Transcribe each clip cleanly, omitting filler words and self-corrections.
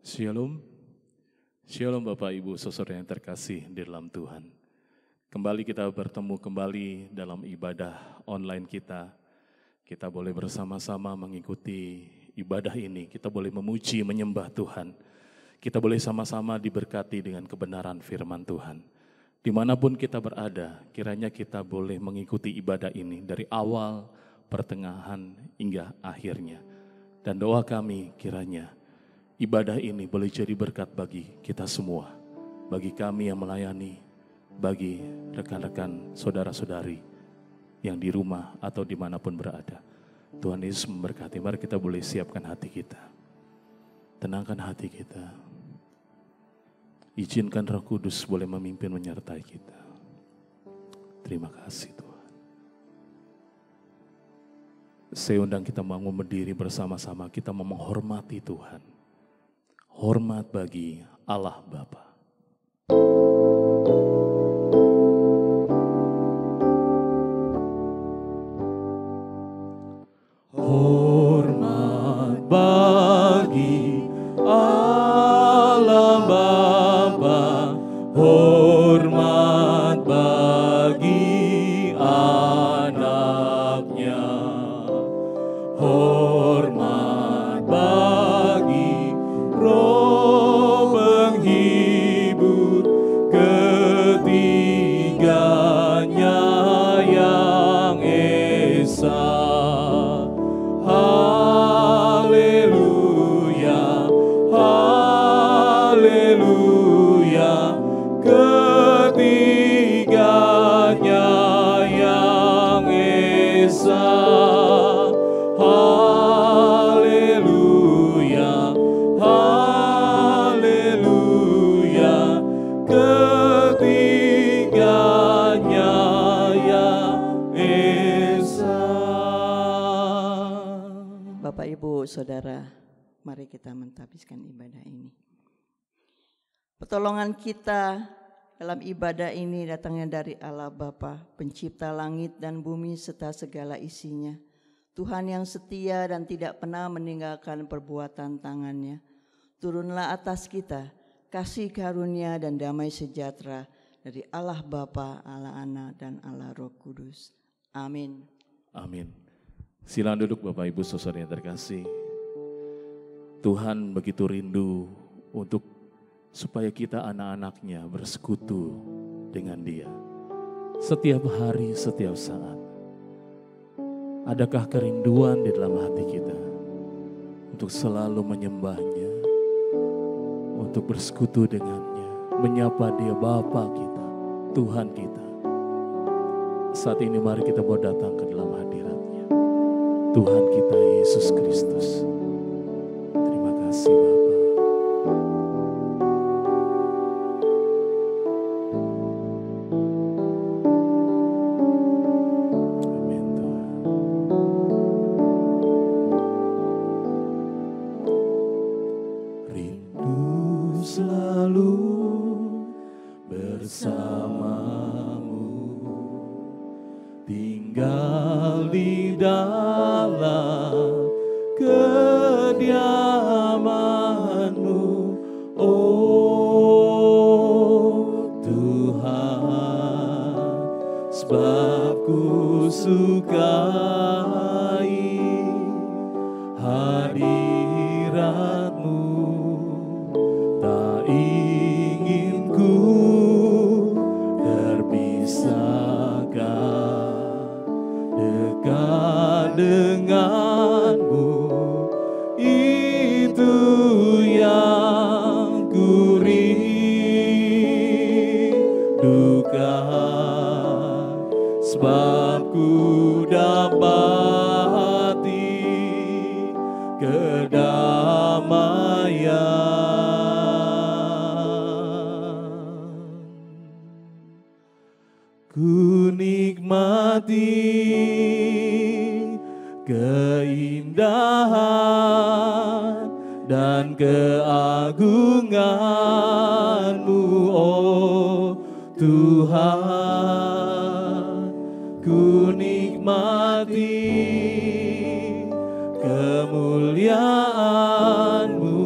Shalom, Shalom Bapak Ibu Saudara yang terkasih di dalam Tuhan. Kembali kita bertemu kembali dalam ibadah online kita. Kita boleh bersama-sama mengikuti ibadah ini. Kita boleh memuji, menyembah Tuhan. Kita boleh sama-sama diberkati dengan kebenaran firman Tuhan. Dimanapun kita berada, kiranya kita boleh mengikuti ibadah ini dari awal, pertengahan, hingga akhirnya. Dan doa kami kiranya ibadah ini boleh jadi berkat bagi kita semua, bagi kami yang melayani, bagi rekan-rekan saudara-saudari yang di rumah atau dimanapun berada. Tuhan Yesus memberkati. Mari kita boleh siapkan hati kita, tenangkan hati kita, izinkan Roh Kudus boleh memimpin menyertai kita. Terima kasih Tuhan. Saya undang kita bangun berdiri bersama-sama, kita mau menghormati Tuhan. Hormat bagi Allah Bapa. Hormat bagi Allah Bapa, hormat bagi anaknya, hormat bagi Roh penghibur ketiganya yang esa. Haleluya, haleluya, ketiganya yang esa. Haleluya, haleluya, ketiganya yang esa. Bapak, Ibu, Saudara, mari kita mentapiskan ibadah ini. Pertolongan kita dalam ibadah ini datangnya dari Allah Bapa, pencipta langit dan bumi serta segala isinya. Tuhan yang setia dan tidak pernah meninggalkan perbuatan tangannya. Turunlah atas kita kasih karunia dan damai sejahtera dari Allah Bapa, Allah Anak, dan Allah Roh Kudus. Amin. Amin. Silakan duduk Bapak Ibu Saudara yang terkasih. Tuhan begitu rindu untuk supaya kita anak-anaknya bersekutu dengan Dia. Setiap hari, setiap saat. Adakah kerinduan di dalam hati kita untuk selalu menyembahnya, untuk bersekutu dengannya, menyapa Dia Bapa kita, Tuhan kita. Saat ini mari kita mau datang ke dalam hadirat-Nya, Tuhan kita Yesus Kristus. Terima kasih Bapa. Tinggal di dalam kediaman-Mu, oh Tuhan, sebab ku sukai hadirat-Mu, tak ingin ku terpisahkan dekat dengan-Mu, itu yang ku rindukan, sebab ku dapati kedamaian. Ku nikmati keindahan dan keagungan-Mu, oh Tuhan. Ku nikmati kemuliaan-Mu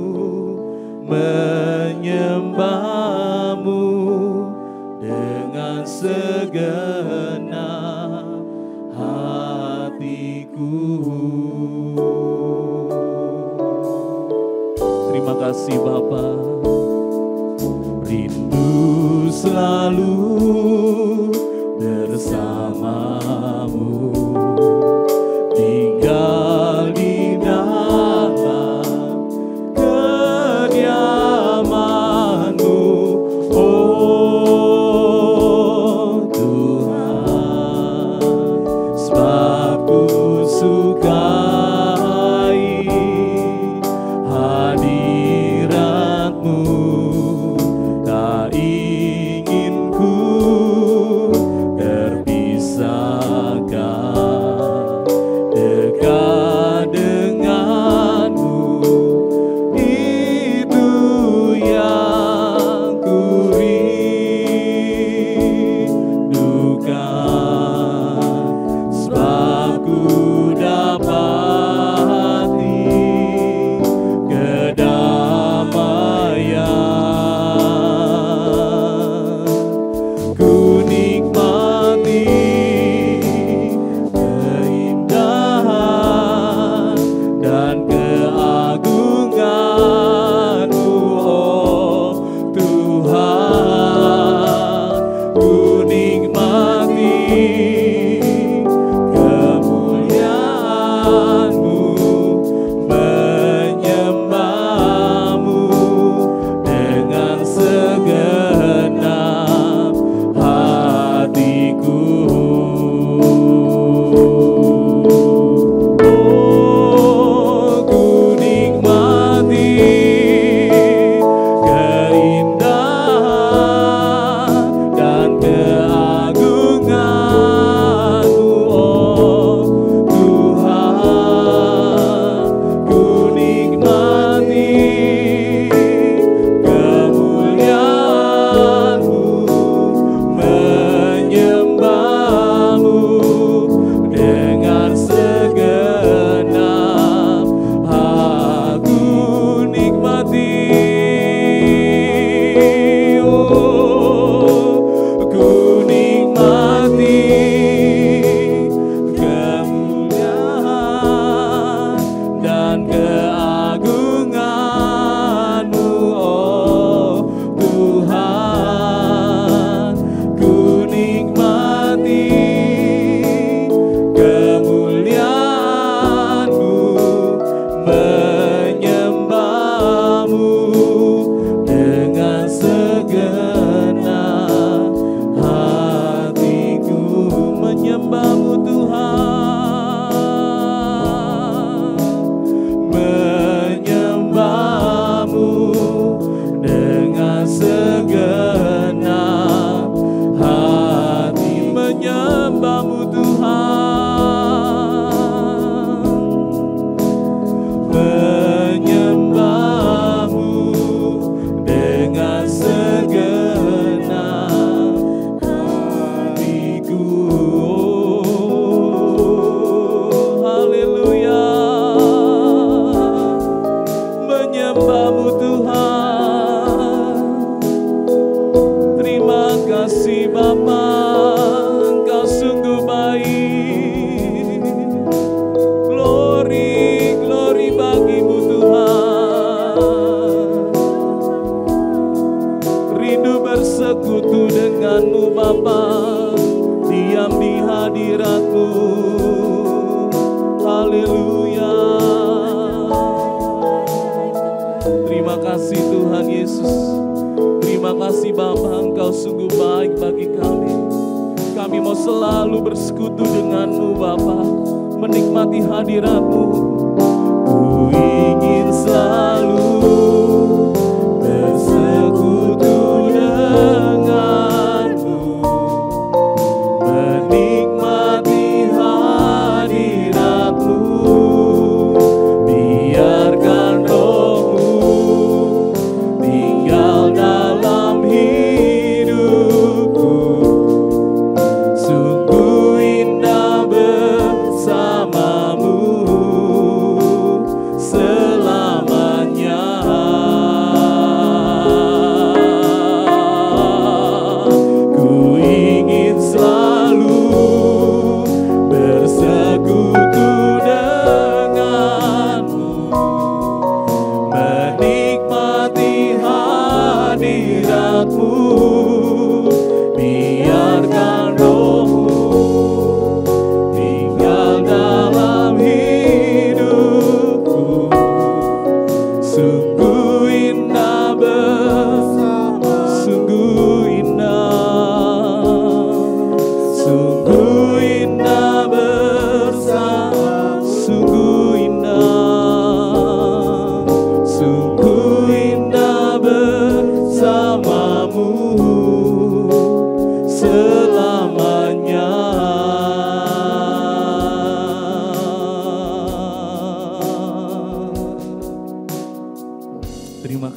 menyembahmu dengan segenap hatiku. Terima kasih Bapa, rindu selalu bersamamu, tinggal di dalam kediaman-Mu, oh Tuhan, sebab ku sukai hadirat-Mu, tak ingin ku terpisahkan dekat denganmu, itu yang ku rindukan, sebab ku dapati kedamaian, ku nikmati keindahan dan keagungan-Mu, oh Tuhan, ku nikmati kemuliaan-Mu, menyembahmu dengan segenap hatiku. Oh, ku nikmati keindahan dan keagungan-Mu, oh Tuhan, ku nikmati kemuliaan-Mu, menyembahmu dengan segenap aku nikmati, oh, ku nikmati kemuliaan dan keagungan-Mu, oh Tuhan, ku nikmati kemuliaan-Mu, menyembahmu dengan segenap hatiku, menyembahmu Tuhan, menyembahmu dengan segenap hati, menyembahmu Tuhan, menyembahmu dengan segenap hatiku. Oh, haleluya, menyembahmu Tuhan. Terima kasih Bapa, Engkau sungguh baik. Glory, glory bagimu Tuhan. Rindu bersekutu denganmu Bapa, diam di hadirat-Mu. Haleluya. Terima kasih Tuhan Yesus. Terima kasih Bapa, Engkau sungguh baik bagi kami. Kami mau selalu bersekutu denganmu Bapa, menikmati hadirat-Mu. Ku ingin selalu bersekutu denganmu, menikmati hadirat-Mu. Biarkan Roh-Mu tinggal dalam hidupku, sungguh indah bersamamu selamanya.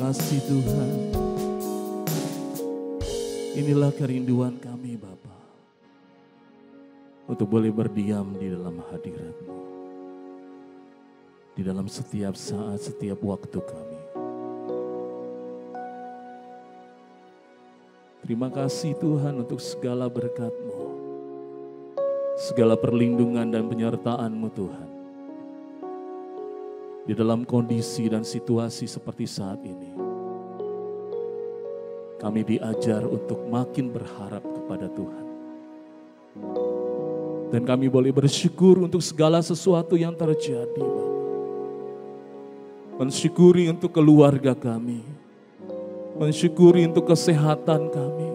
kasih Tuhan. Inilah kerinduan kami Bapa, untuk boleh berdiam di dalam hadirat-Mu, di dalam setiap saat, setiap waktu kami. Terima kasih Tuhan untuk segala berkat-Mu, segala perlindungan dan penyertaan-Mu Tuhan. Di dalam kondisi dan situasi seperti saat ini, kami diajar untuk makin berharap kepada Tuhan. Dan kami boleh bersyukur untuk segala sesuatu yang terjadi, Bapak. Mensyukuri untuk keluarga kami, mensyukuri untuk kesehatan kami,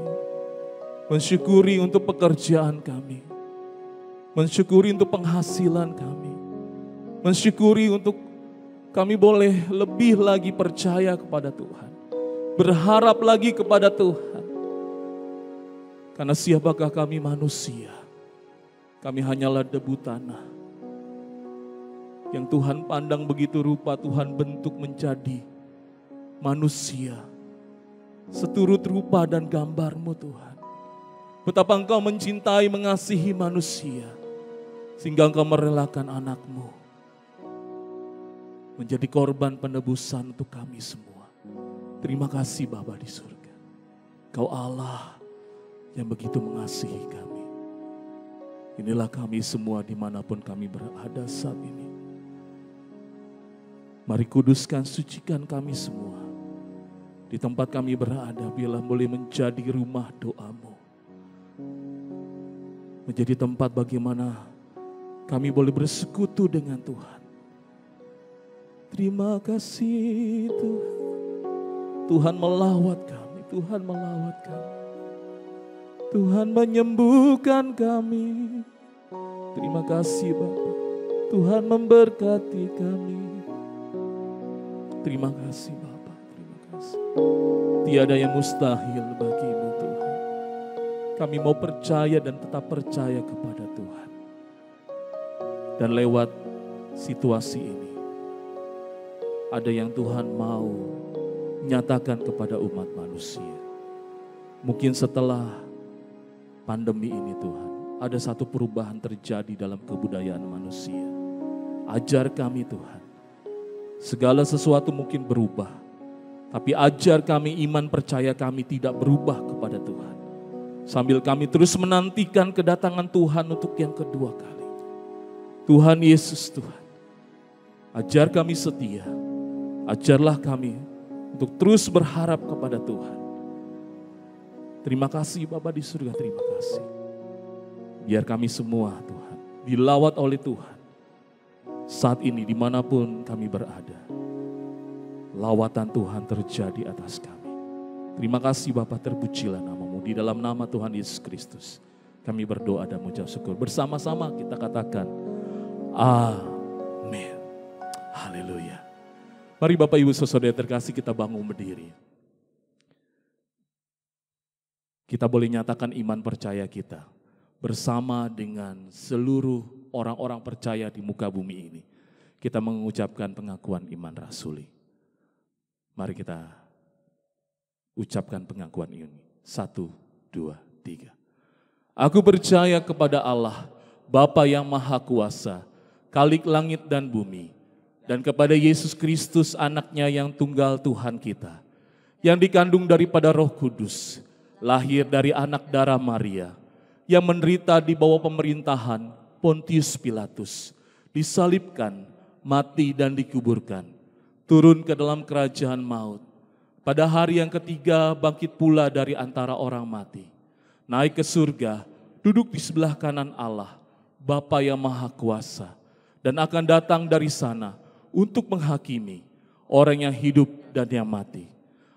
mensyukuri untuk pekerjaan kami, mensyukuri untuk penghasilan kami, mensyukuri untuk kami boleh lebih lagi percaya kepada Tuhan, berharap lagi kepada Tuhan. Karena siapakah kami manusia? Kami hanyalah debu tanah yang Tuhan pandang begitu rupa, Tuhan bentuk menjadi manusia seturut rupa dan gambar-Mu Tuhan. Betapa Engkau mencintai, mengasihi manusia sehingga Engkau merelakan anak-Mu menjadi korban penebusan untuk kami semua. Terima kasih Bapa di surga. Kau Allah yang begitu mengasihi kami. Inilah kami semua dimanapun kami berada saat ini. Mari kuduskan, sucikan kami semua. Di tempat kami berada, biarlah boleh menjadi rumah doa-Mu. Menjadi tempat bagaimana kami boleh bersekutu dengan Tuhan. Terima kasih Tuhan. Tuhan melawat kami, Tuhan melawat kami. Tuhan menyembuhkan kami. Terima kasih Bapa. Tuhan memberkati kami. Terima kasih Bapa, terima kasih. Tiada yang mustahil bagi-Mu Tuhan. Kami mau percaya dan tetap percaya kepada Tuhan. Dan lewat situasi ini, ada yang Tuhan mau nyatakan kepada umat manusia. Mungkin setelah pandemi ini Tuhan, ada satu perubahan terjadi dalam kebudayaan manusia. Ajar kami Tuhan, segala sesuatu mungkin berubah, tapi ajar kami iman percaya kami tidak berubah kepada Tuhan. Sambil kami terus menantikan kedatangan Tuhan untuk yang kedua kali. Tuhan Yesus Tuhan, ajar kami setia. Ajarlah kami untuk terus berharap kepada Tuhan. Terima kasih Bapa di surga, terima kasih. Biar kami semua Tuhan dilawat oleh Tuhan. Saat ini dimanapun kami berada, lawatan Tuhan terjadi atas kami. Terima kasih Bapa, terpujilah nama-Mu. Di dalam nama Tuhan Yesus Kristus kami berdoa dan mengucap syukur. Bersama-sama kita katakan amin. Haleluya. Mari Bapak Ibu Saudara terkasih, kita bangun berdiri. Kita boleh nyatakan iman percaya kita bersama dengan seluruh orang-orang percaya di muka bumi ini. Kita mengucapkan pengakuan iman rasuli. Mari kita ucapkan pengakuan ini. 1, 2, 3. Aku percaya kepada Allah, Bapa yang Maha Kuasa, Khalik langit dan bumi, dan kepada Yesus Kristus anaknya yang tunggal Tuhan kita, yang dikandung daripada Roh Kudus, lahir dari anak darah Maria, yang menderita di bawah pemerintahan Pontius Pilatus, disalibkan, mati dan dikuburkan, turun ke dalam kerajaan maut. Pada hari yang ketiga bangkit pula dari antara orang mati, naik ke surga, duduk di sebelah kanan Allah, Bapa yang Maha Kuasa, dan akan datang dari sana untuk menghakimi orang yang hidup dan yang mati.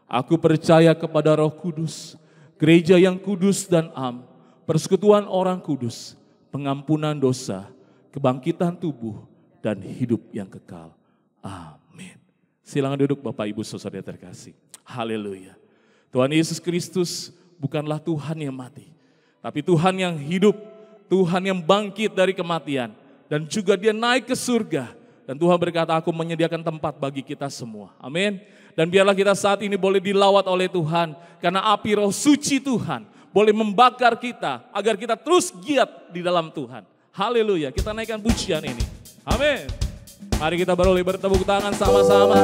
Aku percaya kepada Roh Kudus, gereja yang kudus dan am, persekutuan orang kudus, pengampunan dosa, kebangkitan tubuh, dan hidup yang kekal. Amin. Silakan duduk Bapak Ibu Saudara terkasih. Haleluya. Tuhan Yesus Kristus bukanlah Tuhan yang mati, tapi Tuhan yang hidup, Tuhan yang bangkit dari kematian, dan juga Dia naik ke surga. Dan Tuhan berkata, aku menyediakan tempat bagi kita semua. Amin. Dan biarlah kita saat ini boleh dilawat oleh Tuhan. Karena api Roh Suci Tuhan boleh membakar kita agar kita terus giat di dalam Tuhan. Haleluya, kita naikkan pujian ini. Amin. Mari kita boleh bertepuk tangan sama-sama.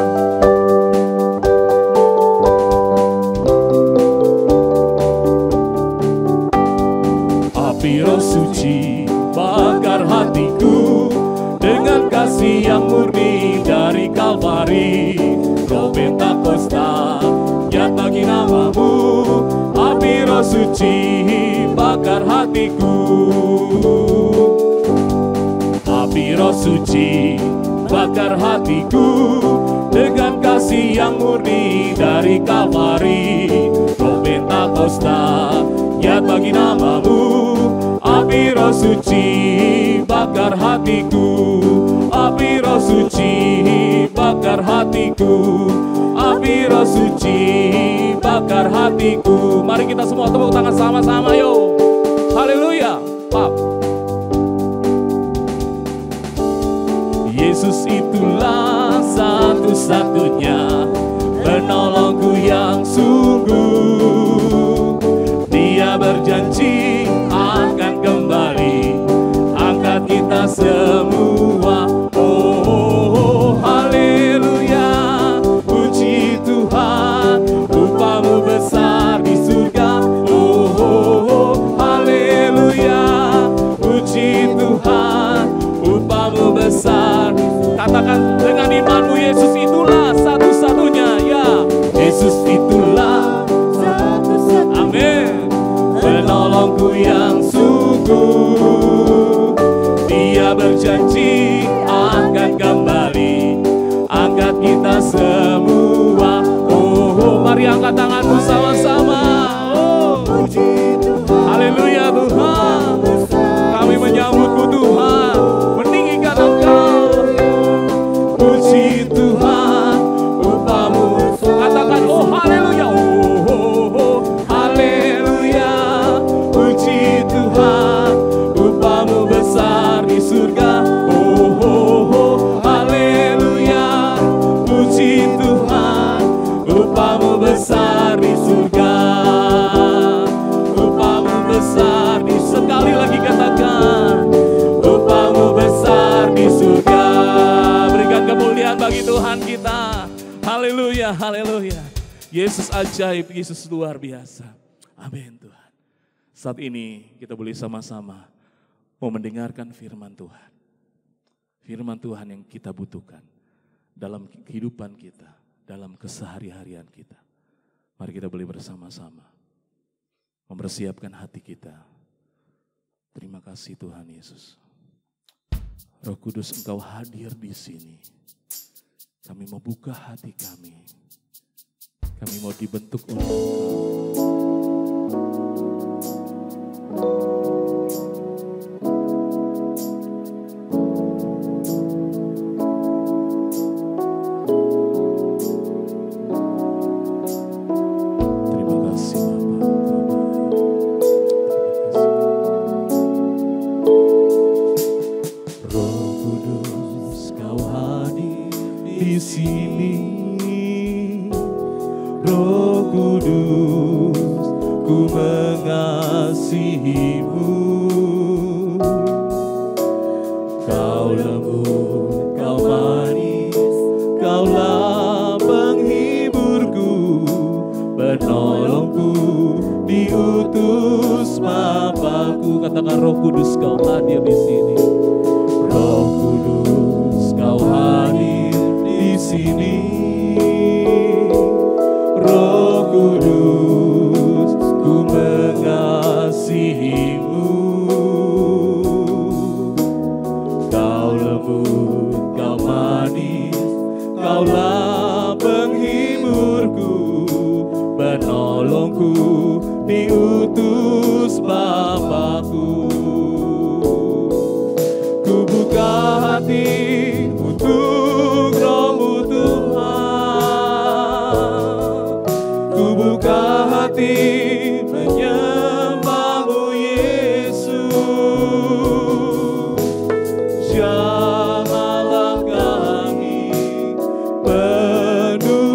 Api Roh Suci bakar hatiku dengan kasih yang murni dari Kalvari. Roh Pentakosta, nyata bagi namamu. Api Roh Suci bakar hatiku. Api Roh Suci bakar hatiku dengan kasih yang murni dari Kalvari. Roh Pentakosta, nyata bagi namamu. Api Roh Suci bakar hatiku. Api Roh Suci bakar hatiku. Api Roh Suci bakar hatiku. Mari kita semua tepuk tangan sama-sama yo. Haleluya. Pap. Yesus itulah satu-satunya penolongku yang sungguh. Dia berjanji akan kembali angkat kita semua. Oh, haleluya, puji Tuhan, upamu besar di surga. Oh, haleluya, puji Tuhan, upamu besar. Katakan dengan imanmu, Yesus itulah satu-satunya. Ya, Yesus itulah satu-satunya. Amin. Penolongku yang sungguh. Dia berjanji akan kembali angkat kita semua. Oh, mari angkat tanganmu sama-sama. Oh, haleluya Tuhan, kami menyambutmu Tuhan, meninggikan Engkau. Puji Tuhan, upamu. Katakan oh haleluya. Oh, haleluya. Puji Tuhan, upamu besar di surga. Oh, haleluya. Puji Tuhan, upamu besar di surga. Upamu besar di, sekali lagi katakan, upamu besar di surga. Berikan kemuliaan bagi Tuhan kita. Haleluya, haleluya. Yesus ajaib, Yesus luar biasa. Amin Tuhan. Saat ini kita boleh sama-sama mau mendengarkan firman Tuhan. Firman Tuhan yang kita butuhkan dalam kehidupan kita, dalam kesehari-harian kita. Mari kita boleh bersama-sama mempersiapkan hati kita. Terima kasih Tuhan Yesus. Roh Kudus, Engkau hadir di sini. Kami mau buka hati kami. Kami mau dibentuk oleh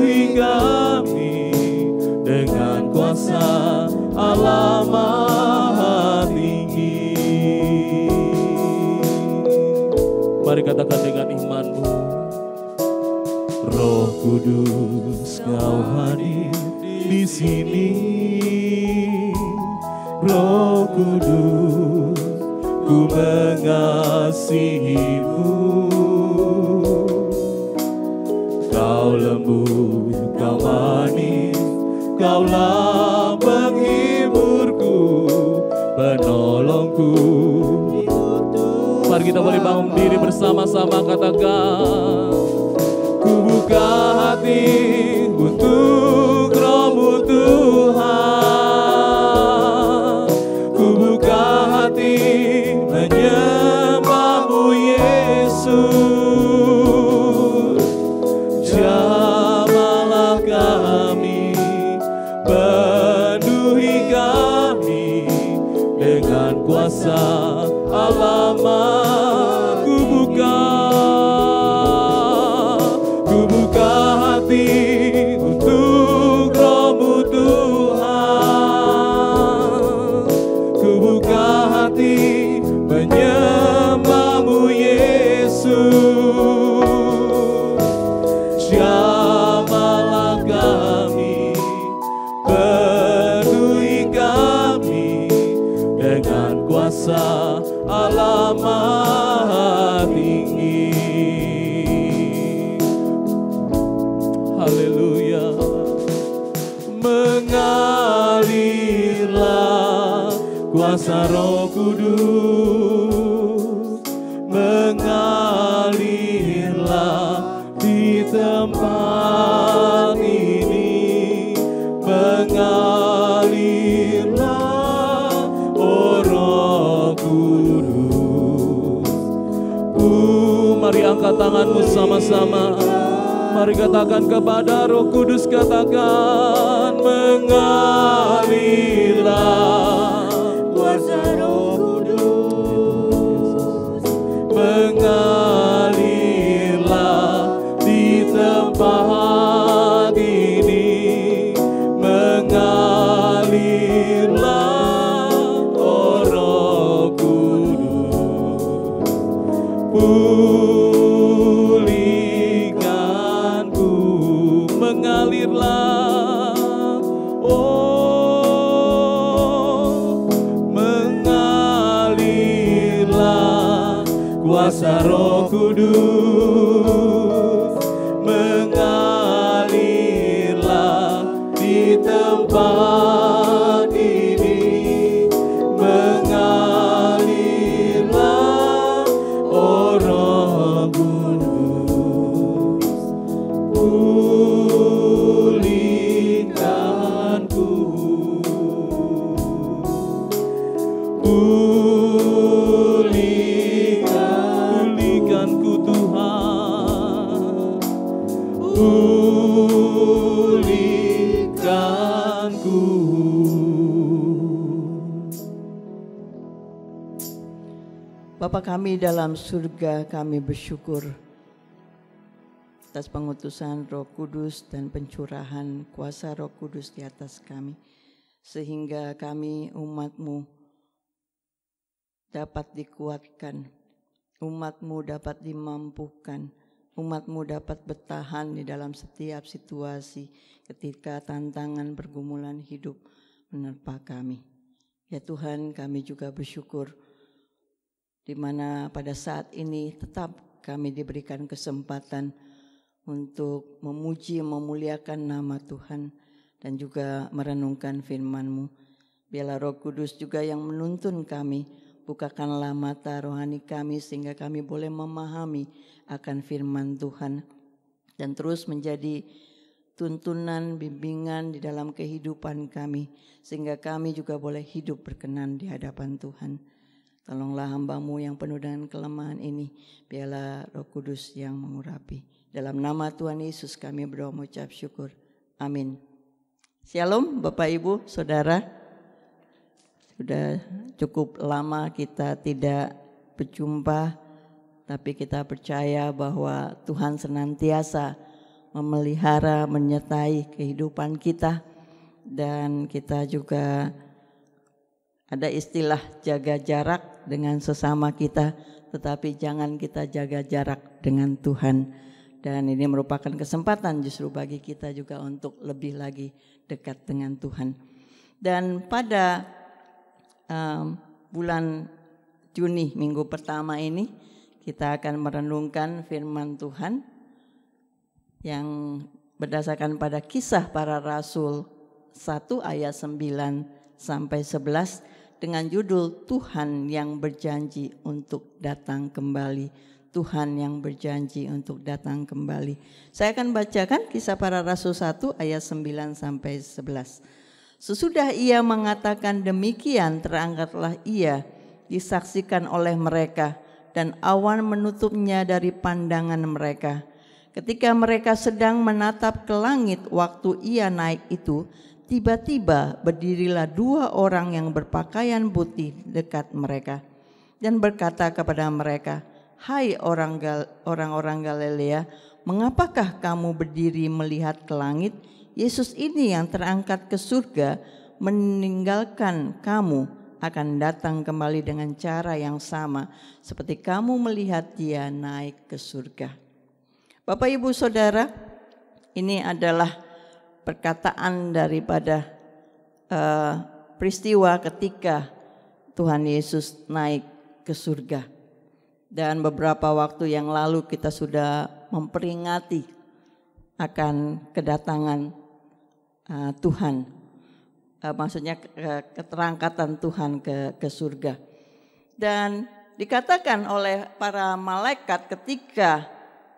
hingga mari katakan dengan imanmu. Roh Kudus, Kau hadir di sini. Roh Kudus, ku mengasihimu. Kau lembut, Kau manis, Kaulah penghiburku, penolongku. Mari kita boleh bangun diri bersama-sama, katakan. Ku buka hati untuk Roh-Mu Tuhan. Ku buka hati menyembah-Mu Yesus. Jamahlah kami, penuhi kami dengan kuasa Allah-Mu. Ku buka hati untuk Roh-Mu Tuhan. Ku buka hati menyembah-Mu Yesus. Jamahlah kami, penuhi kami dengan kuasa Allah Maha Tinggi. Haleluya. Mengalirlah kuasa Roh Kudus, mengalirlah di tempat ini, mengalirlah, oh Roh Kudus. Mari angkat tanganmu sama-sama. Mari katakan kepada Roh Kudus, katakan, mengalirlah kuasa Roh Kudus, mengalirlah di tempat ini, mengalirlah, oh Roh Kudus. Mengalirlah, oh, mengalirlah kuasa Roh Kudus, mengalirlah di tempat ini, mengalirlah, oh Roh Kudus. Pulihkanku Tuhan, pulihkanku. Bapa kami dalam surga, kami bersyukur atas pengutusan Roh Kudus dan pencurahan kuasa Roh Kudus di atas kami, sehingga kami umat-Mu dapat dikuatkan, umat-Mu dapat dimampukan, umat-Mu dapat bertahan di dalam setiap situasi ketika tantangan pergumulan hidup menerpa kami. Ya Tuhan, kami juga bersyukur di mana pada saat ini tetap kami diberikan kesempatan untuk memuji, memuliakan nama Tuhan dan juga merenungkan firman-Mu. Biarlah Roh Kudus juga yang menuntun kami, bukakanlah mata rohani kami sehingga kami boleh memahami akan firman Tuhan dan terus menjadi tuntunan, bimbingan di dalam kehidupan kami sehingga kami juga boleh hidup berkenan di hadapan Tuhan. Tolonglah hamba-Mu yang penuh dengan kelemahan ini, biarlah Roh Kudus yang mengurapi. Dalam nama Tuhan Yesus kami berdoa mengucap syukur. Amin. Shalom Bapak Ibu, Saudara. Sudah cukup lama kita tidak berjumpa, tapi kita percaya bahwa Tuhan senantiasa memelihara, menyertai kehidupan kita. Dan kita juga ada istilah jaga jarak. dengan sesama kita, tetapi jangan kita jaga jarak dengan Tuhan. Dan ini merupakan kesempatan justru bagi kita juga untuk lebih lagi dekat dengan Tuhan. Dan pada bulan Juni minggu pertama ini kita akan merenungkan firman Tuhan yang berdasarkan pada Kisah Para Rasul 1 ayat 9 sampai 11 dengan judul Tuhan yang berjanji untuk datang kembali. Tuhan yang berjanji untuk datang kembali. Saya akan bacakan Kisah Para Rasul 1 ayat 9 sampai 11. Sesudah ia mengatakan demikian, terangkatlah ia, disaksikan oleh mereka, dan awan menutupnya dari pandangan mereka. Ketika mereka sedang menatap ke langit waktu ia naik itu, tiba-tiba berdirilah 2 orang yang berpakaian putih dekat mereka dan berkata kepada mereka, "Hai orang-orang Galilea, mengapakah kamu berdiri melihat ke langit? Yesus ini yang terangkat ke surga meninggalkan kamu akan datang kembali dengan cara yang sama seperti kamu melihat dia naik ke surga." Bapak Ibu Saudara, ini adalah perkataan daripada peristiwa ketika Tuhan Yesus naik ke surga. Dan beberapa waktu yang lalu kita sudah memperingati akan kedatangan Tuhan, maksudnya keterangkatan Tuhan ke surga. Dan dikatakan oleh para malaikat ketika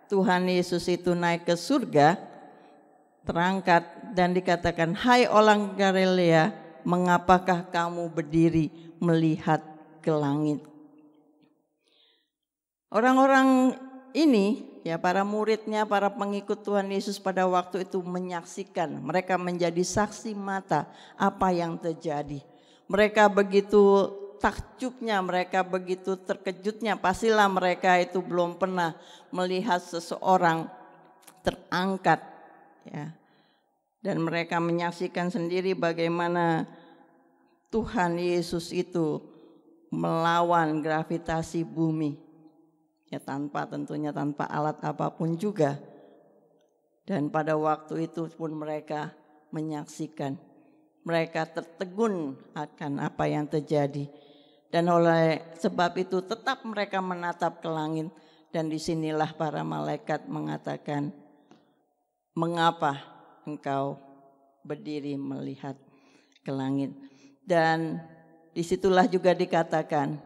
Tuhan Yesus itu naik ke surga, terangkat dan dikatakan, "Hai orang Galilea, mengapakah kamu berdiri melihat ke langit?" Orang-orang ini, ya para muridnya, para pengikut Tuhan Yesus pada waktu itu menyaksikan, mereka menjadi saksi mata apa yang terjadi. Mereka begitu takjubnya, mereka begitu terkejutnya, pastilah mereka itu belum pernah melihat seseorang terangkat, ya. Dan mereka menyaksikan sendiri bagaimana Tuhan Yesus itu melawan gravitasi bumi. Ya tentunya tanpa alat apapun juga. Dan pada waktu itu pun mereka menyaksikan. Mereka tertegun akan apa yang terjadi. Dan oleh sebab itu tetap mereka menatap ke langit. Dan disinilah para malaikat mengatakan, "Mengapa engkau berdiri melihat ke langit?" Dan disitulah juga dikatakan,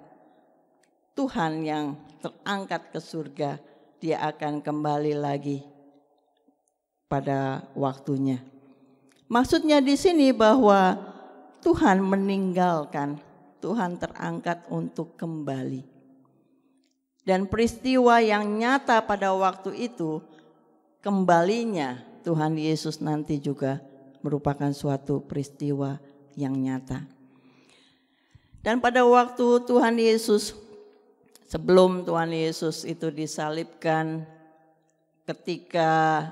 Tuhan yang terangkat ke surga, dia akan kembali lagi pada waktunya. Maksudnya di sini bahwa Tuhan meninggalkan, Tuhan terangkat untuk kembali. Dan peristiwa yang nyata pada waktu itu, kembalinya Tuhan Yesus nanti juga merupakan suatu peristiwa yang nyata. Dan pada waktu Tuhan Yesus, sebelum Tuhan Yesus itu disalibkan, ketika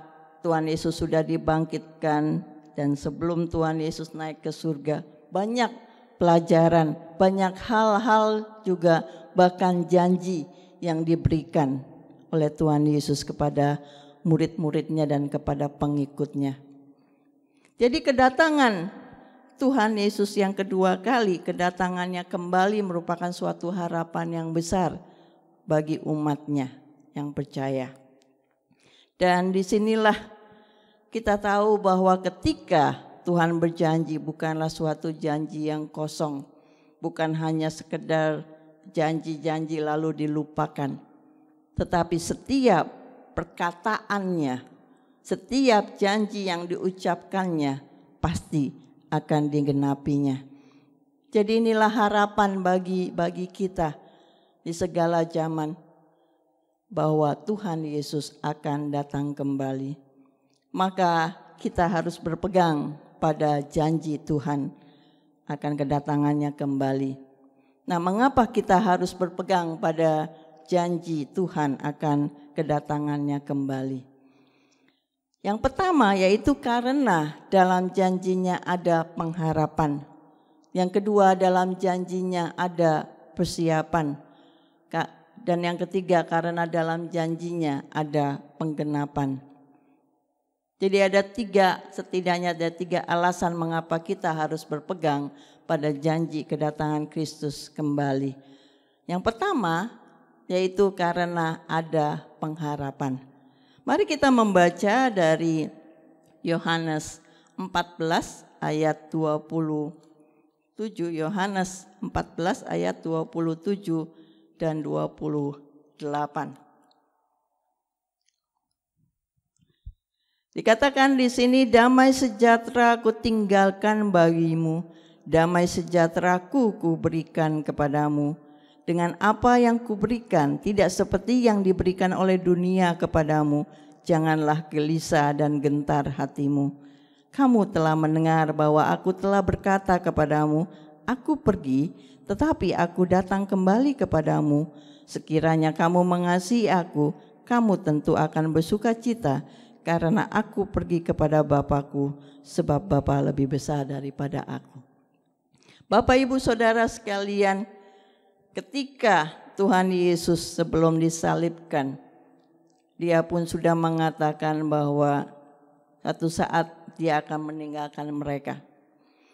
Tuhan Yesus sudah dibangkitkan, dan sebelum Tuhan Yesus naik ke surga, banyak pelajaran, banyak hal-hal juga, bahkan janji yang diberikan oleh Tuhan Yesus kepada murid-muridnya dan kepada pengikutnya. Jadi kedatangan Tuhan Yesus yang kedua kali, kedatangannya kembali merupakan suatu harapan yang besar bagi umatnya yang percaya. Dan disinilah kita tahu bahwa ketika Tuhan berjanji bukanlah suatu janji yang kosong, bukan hanya sekedar janji-janji lalu dilupakan, tetapi setiap perkataannya, setiap janji yang diucapkannya pasti akan digenapinya. Jadi inilah harapan bagi kita di segala zaman, bahwa Tuhan Yesus akan datang kembali. Maka kita harus berpegang pada janji Tuhan akan kedatangannya kembali. Nah, mengapa kita harus berpegang pada janji Tuhan akan kedatangannya kembali? Yang pertama yaitu karena dalam janjinya ada pengharapan. Yang kedua, dalam janjinya ada persiapan. Dan yang ketiga, karena dalam janjinya ada penggenapan. Jadi setidaknya ada tiga alasan mengapa kita harus berpegang pada janji kedatangan Kristus kembali. Yang pertama, yaitu karena ada pengharapan. Mari kita membaca dari Yohanes 14 ayat 27, Yohanes 14 ayat 27 dan 28. Dikatakan di sini, damai sejahtera ku tinggalkan bagimu, damai sejahtera-Ku berikan kepadamu. Dengan apa yang kuberikan, tidak seperti yang diberikan oleh dunia kepadamu. Janganlah gelisah dan gentar hatimu. Kamu telah mendengar bahwa aku telah berkata kepadamu, aku pergi, tetapi aku datang kembali kepadamu. Sekiranya kamu mengasihi aku, kamu tentu akan bersuka cita, karena aku pergi kepada Bapa-Ku, sebab Bapa lebih besar daripada aku. Bapak, Ibu, Saudara sekalian, ketika Tuhan Yesus sebelum disalibkan, Dia pun sudah mengatakan bahwa satu saat Dia akan meninggalkan mereka.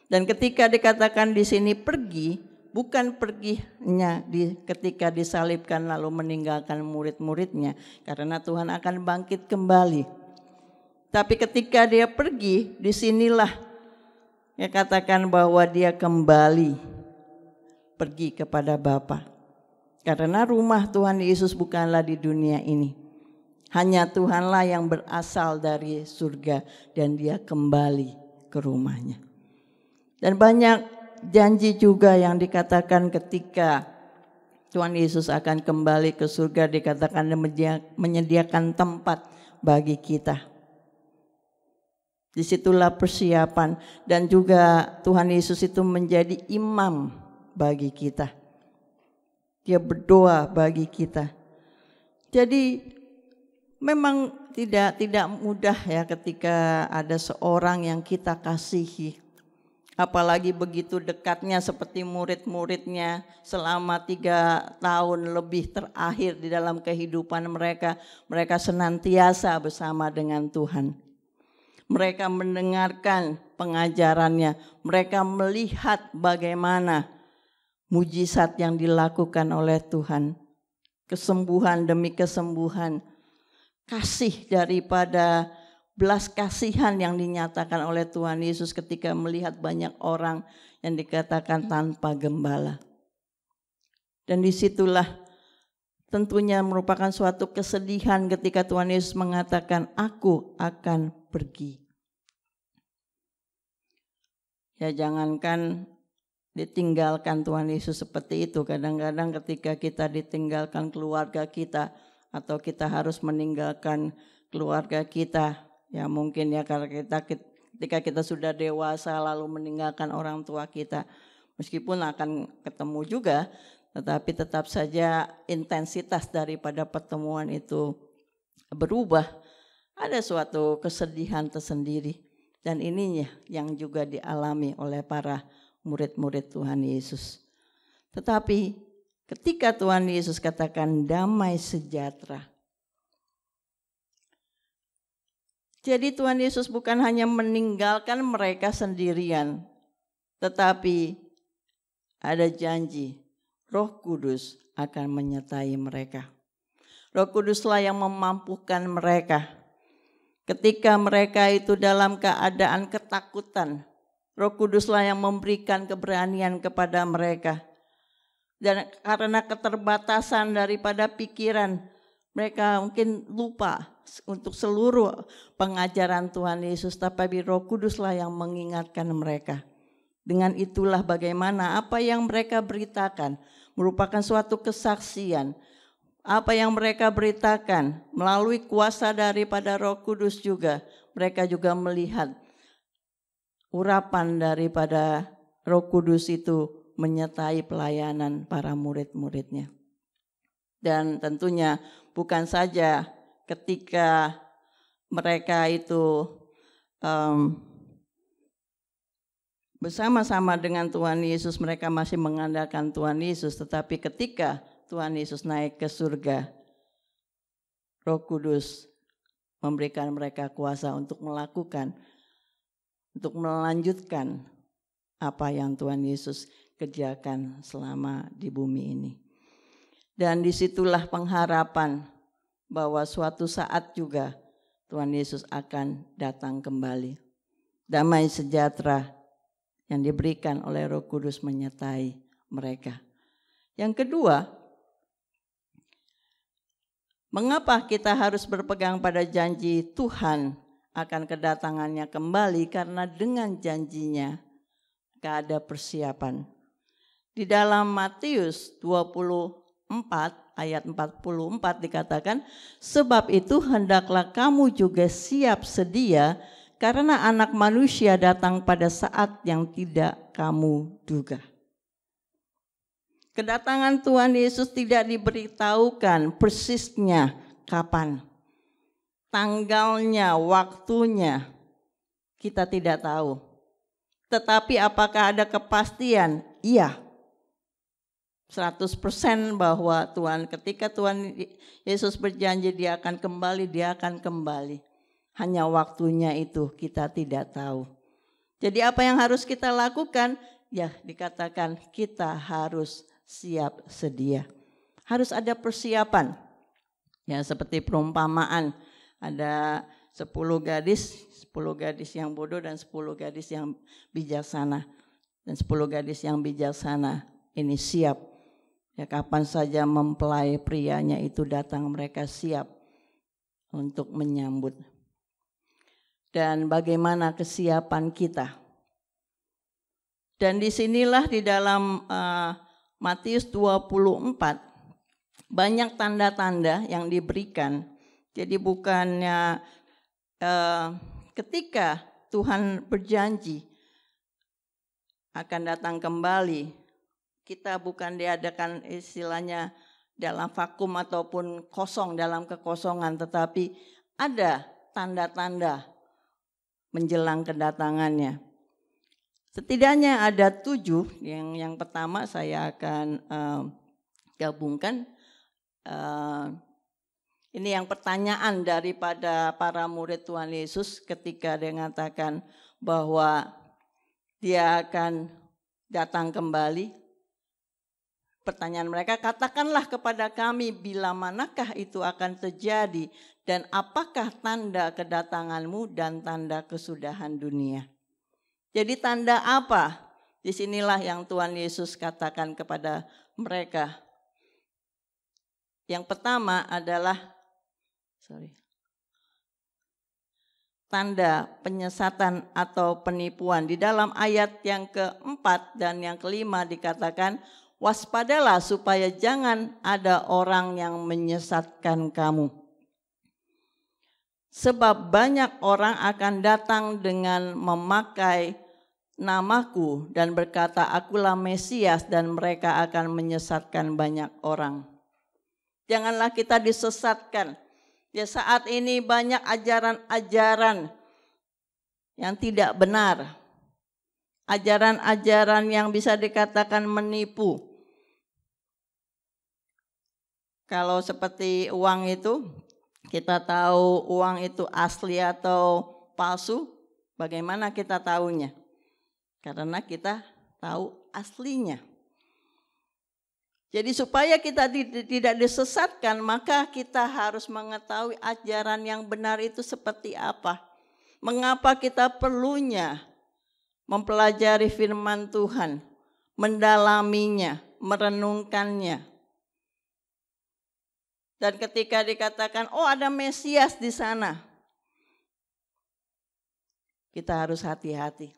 Dan ketika dikatakan di sini pergi, bukan perginya ketika disalibkan lalu meninggalkan murid-muridnya, karena Tuhan akan bangkit kembali. Tapi ketika Dia pergi, disinilah Dia katakan bahwa Dia kembali pergi kepada Bapa. Karena rumah Tuhan Yesus bukanlah di dunia ini. Hanya Tuhanlah yang berasal dari surga dan Dia kembali ke rumahnya. Dan banyak janji juga yang dikatakan ketika Tuhan Yesus akan kembali ke surga, dikatakan menyediakan tempat bagi kita. Disitulah persiapan, dan juga Tuhan Yesus itu menjadi imam bagi kita. Dia berdoa bagi kita. Jadi memang tidak mudah ya ketika ada seorang yang kita kasihi. Apalagi begitu dekatnya seperti murid-muridnya selama 3 tahun lebih terakhir di dalam kehidupan mereka. Mereka senantiasa bersama dengan Tuhan. Mereka mendengarkan pengajarannya. Mereka melihat bagaimana mujizat yang dilakukan oleh Tuhan. Kesembuhan demi kesembuhan. Kasih daripada belas kasihan yang dinyatakan oleh Tuhan Yesus ketika melihat banyak orang yang dikatakan tanpa gembala. Dan disitulah tentunya merupakan suatu kesedihan ketika Tuhan Yesus mengatakan, aku akan pergi. Ya, jangankan ditinggalkan Tuhan Yesus seperti itu. Kadang-kadang ketika kita ditinggalkan keluarga kita, atau kita harus meninggalkan keluarga kita, ya mungkin ya karena ketika kita sudah dewasa lalu meninggalkan orang tua kita, meskipun akan ketemu juga, tetapi tetap saja intensitas daripada pertemuan itu berubah. Ada suatu kesedihan tersendiri, dan ininya yang juga dialami oleh para murid-murid Tuhan Yesus. Tetapi ketika Tuhan Yesus katakan damai sejahtera, jadi Tuhan Yesus bukan hanya meninggalkan mereka sendirian, tetapi ada janji Roh Kudus akan menyertai mereka. Roh Kuduslah yang memampukan mereka. Ketika mereka itu dalam keadaan ketakutan, Roh Kuduslah yang memberikan keberanian kepada mereka. Dan karena keterbatasan daripada pikiran, mereka mungkin lupa untuk seluruh pengajaran Tuhan Yesus, tapi Roh Kuduslah yang mengingatkan mereka. Dengan itulah bagaimana apa yang mereka beritakan merupakan suatu kesaksian. Apa yang mereka beritakan melalui kuasa daripada Roh Kudus juga, mereka juga melihat urapan daripada Roh Kudus itu menyertai pelayanan para murid-muridnya. Dan tentunya bukan saja ketika mereka itu bersama-sama dengan Tuhan Yesus, mereka masih mengandalkan Tuhan Yesus, tetapi ketika Tuhan Yesus naik ke surga, Roh Kudus memberikan mereka kuasa untuk melanjutkan apa yang Tuhan Yesus kerjakan selama di bumi ini. Dan disitulah pengharapan bahwa suatu saat juga Tuhan Yesus akan datang kembali. Damai sejahtera yang diberikan oleh Roh Kudus menyertai mereka. Yang kedua, mengapa kita harus berpegang pada janji Tuhan akan kedatangannya kembali? Karena dengan janjinya gak ada persiapan. Di dalam Matius 24 ayat 44 dikatakan, sebab itu hendaklah kamu juga siap sedia, karena Anak Manusia datang pada saat yang tidak kamu duga. Kedatangan Tuhan Yesus tidak diberitahukan persisnya kapan. Tanggalnya, waktunya, kita tidak tahu. Tetapi apakah ada kepastian? Iya. 100% bahwa ketika Tuhan Yesus berjanji dia akan kembali. Hanya waktunya itu kita tidak tahu. Jadi apa yang harus kita lakukan? Ya, dikatakan kita harus siap sedia. Harus ada persiapan. Ya, seperti perumpamaan, ada 10 gadis yang bodoh dan 10 gadis yang bijaksana. Dan 10 gadis yang bijaksana ini siap. Ya, kapan saja mempelai prianya itu datang, mereka siap untuk menyambut. Dan bagaimana kesiapan kita? Dan disinilah di dalam Matius 24 banyak tanda-tanda yang diberikan. Jadi bukannya ketika Tuhan berjanji akan datang kembali, kita bukan diadakan istilahnya dalam vakum ataupun kosong dalam kekosongan, tetapi ada tanda-tanda menjelang kedatangannya. Setidaknya ada 7. Yang pertama saya akan gabungkan. Ini yang pertanyaan daripada para murid Tuhan Yesus ketika dia mengatakan bahwa dia akan datang kembali. Pertanyaan mereka, katakanlah kepada kami bila manakah itu akan terjadi dan apakah tanda kedatanganmu dan tanda kesudahan dunia. Jadi tanda apa? Disinilah yang Tuhan Yesus katakan kepada mereka. Yang pertama adalah tanda penyesatan atau penipuan. Di dalam ayat yang keempat dan yang kelima dikatakan, waspadalah supaya jangan ada orang yang menyesatkan kamu. Sebab banyak orang akan datang dengan memakai namaku dan berkata, akulah Mesias, dan mereka akan menyesatkan banyak orang. Janganlah kita disesatkan. Ya, saat ini banyak ajaran-ajaran yang tidak benar. Ajaran-ajaran yang bisa dikatakan menipu. Kalau seperti uang itu, kita tahu uang itu asli atau palsu, bagaimana kita tahunya? Karena kita tahu aslinya. Jadi supaya kita tidak disesatkan, maka kita harus mengetahui ajaran yang benar itu seperti apa. Mengapa kita perlunya mempelajari firman Tuhan, mendalaminya, merenungkannya. Dan ketika dikatakan, oh ada Mesias di sana, kita harus hati-hati.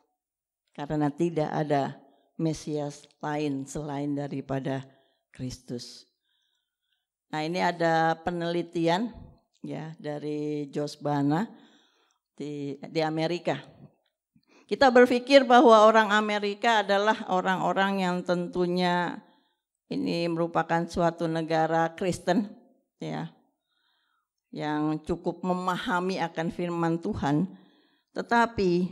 Karena tidak ada Mesias lain selain daripada Kristus. Nah, ini ada penelitian ya dari Josh Bana di Amerika. Kita berpikir bahwa orang Amerika adalah orang-orang yang tentunya ini merupakan suatu negara Kristen ya, yang cukup memahami akan firman Tuhan. Tetapi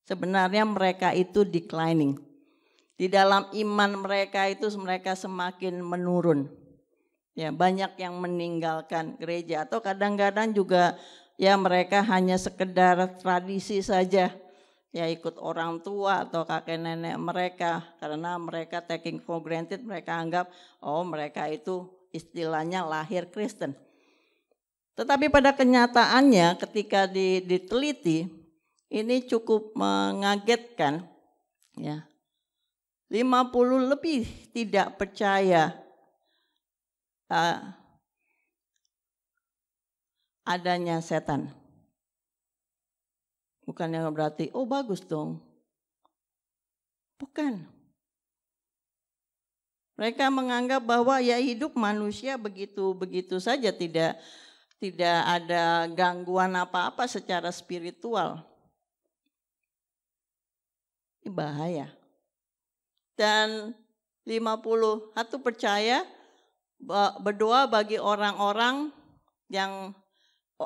Sebenarnya mereka itu declining. Di dalam iman mereka itu mereka semakin menurun. Ya, banyak yang meninggalkan gereja atau kadang-kadang juga ya mereka hanya sekedar tradisi saja. Ya ikut orang tua atau kakek nenek mereka karena mereka taking for granted, mereka anggap oh mereka itu istilahnya lahir Kristen. Tetapi pada kenyataannya ketika diteliti ini cukup mengagetkan ya. 50 lebih tidak percaya adanya setan. Bukan yang berarti, oh bagus dong. Bukan. Mereka menganggap bahwa ya hidup manusia begitu saja, tidak ada gangguan apa-apa secara spiritual. Ini bahaya. Dan 51 percaya berdoa bagi orang-orang yang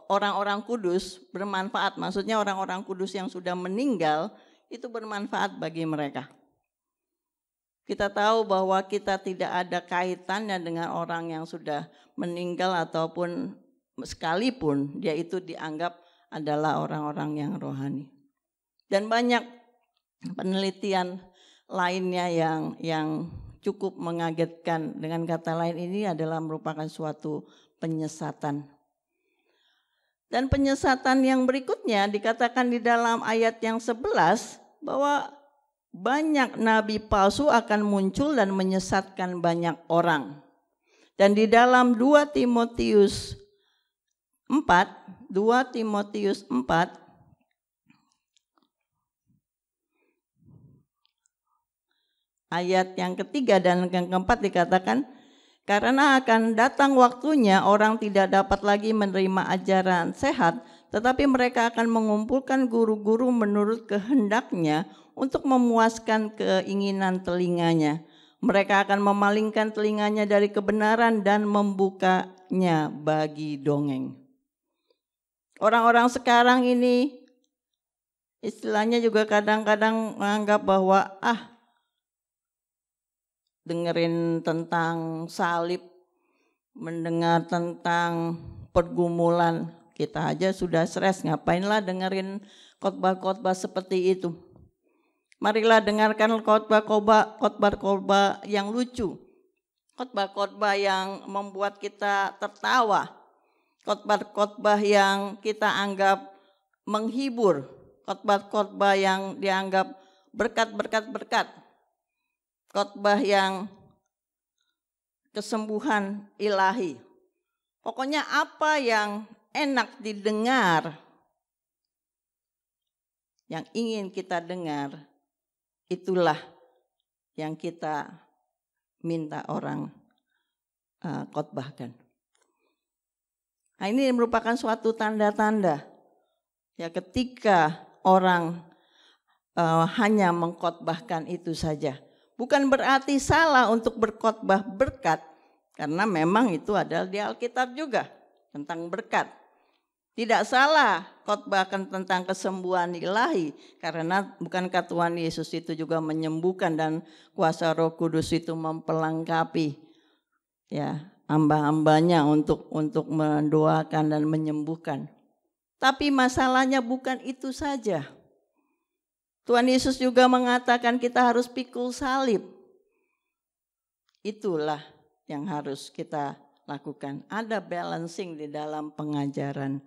orang-orang kudus bermanfaat, maksudnya orang-orang kudus yang sudah meninggal itu bermanfaat bagi mereka. Kita tahu bahwa kita tidak ada kaitannya dengan orang yang sudah meninggal ataupun sekalipun dia itu dianggap adalah orang-orang yang rohani. Dan banyak penelitian lainnya yang cukup mengagetkan. Dengan kata lain ini adalah merupakan suatu penyesatan. Dan penyesatan yang berikutnya dikatakan di dalam ayat yang 11 bahwa banyak nabi palsu akan muncul dan menyesatkan banyak orang. Dan di dalam 2 Timotius 4 ayat yang ketiga dan yang keempat dikatakan, karena akan datang waktunya orang tidak dapat lagi menerima ajaran sehat, tetapi mereka akan mengumpulkan guru-guru menurut kehendaknya untuk memuaskan keinginan telinganya. Mereka akan memalingkan telinganya dari kebenaran dan membukanya bagi dongeng. Orang-orang sekarang ini istilahnya juga kadang-kadang menganggap bahwa dengerin tentang salib, mendengar tentang pergumulan, kita aja sudah stres, ngapainlah dengerin khotbah-khotbah seperti itu. Marilah dengarkan khotbah-khotbah yang lucu, khotbah-khotbah yang membuat kita tertawa, khotbah-khotbah yang kita anggap menghibur, khotbah-khotbah yang dianggap berkat-berkat. Khotbah yang kesembuhan ilahi. Pokoknya apa yang enak didengar, yang ingin kita dengar, itulah yang kita minta orang khotbahkan. Nah, ini merupakan suatu tanda-tanda ya ketika orang hanya mengkhotbahkan itu saja. Bukan berarti salah untuk berkhotbah berkat, karena memang itu adalah di Alkitab juga tentang berkat. Tidak salah khotbahkan tentang kesembuhan ilahi, karena bukankah Tuhan Yesus itu juga menyembuhkan dan kuasa Roh Kudus itu mempelengkapi ya hamba-hambanya untuk mendoakan dan menyembuhkan. Tapi masalahnya bukan itu saja. Tuhan Yesus juga mengatakan kita harus pikul salib. Itulah yang harus kita lakukan. Ada balancing di dalam pengajaran.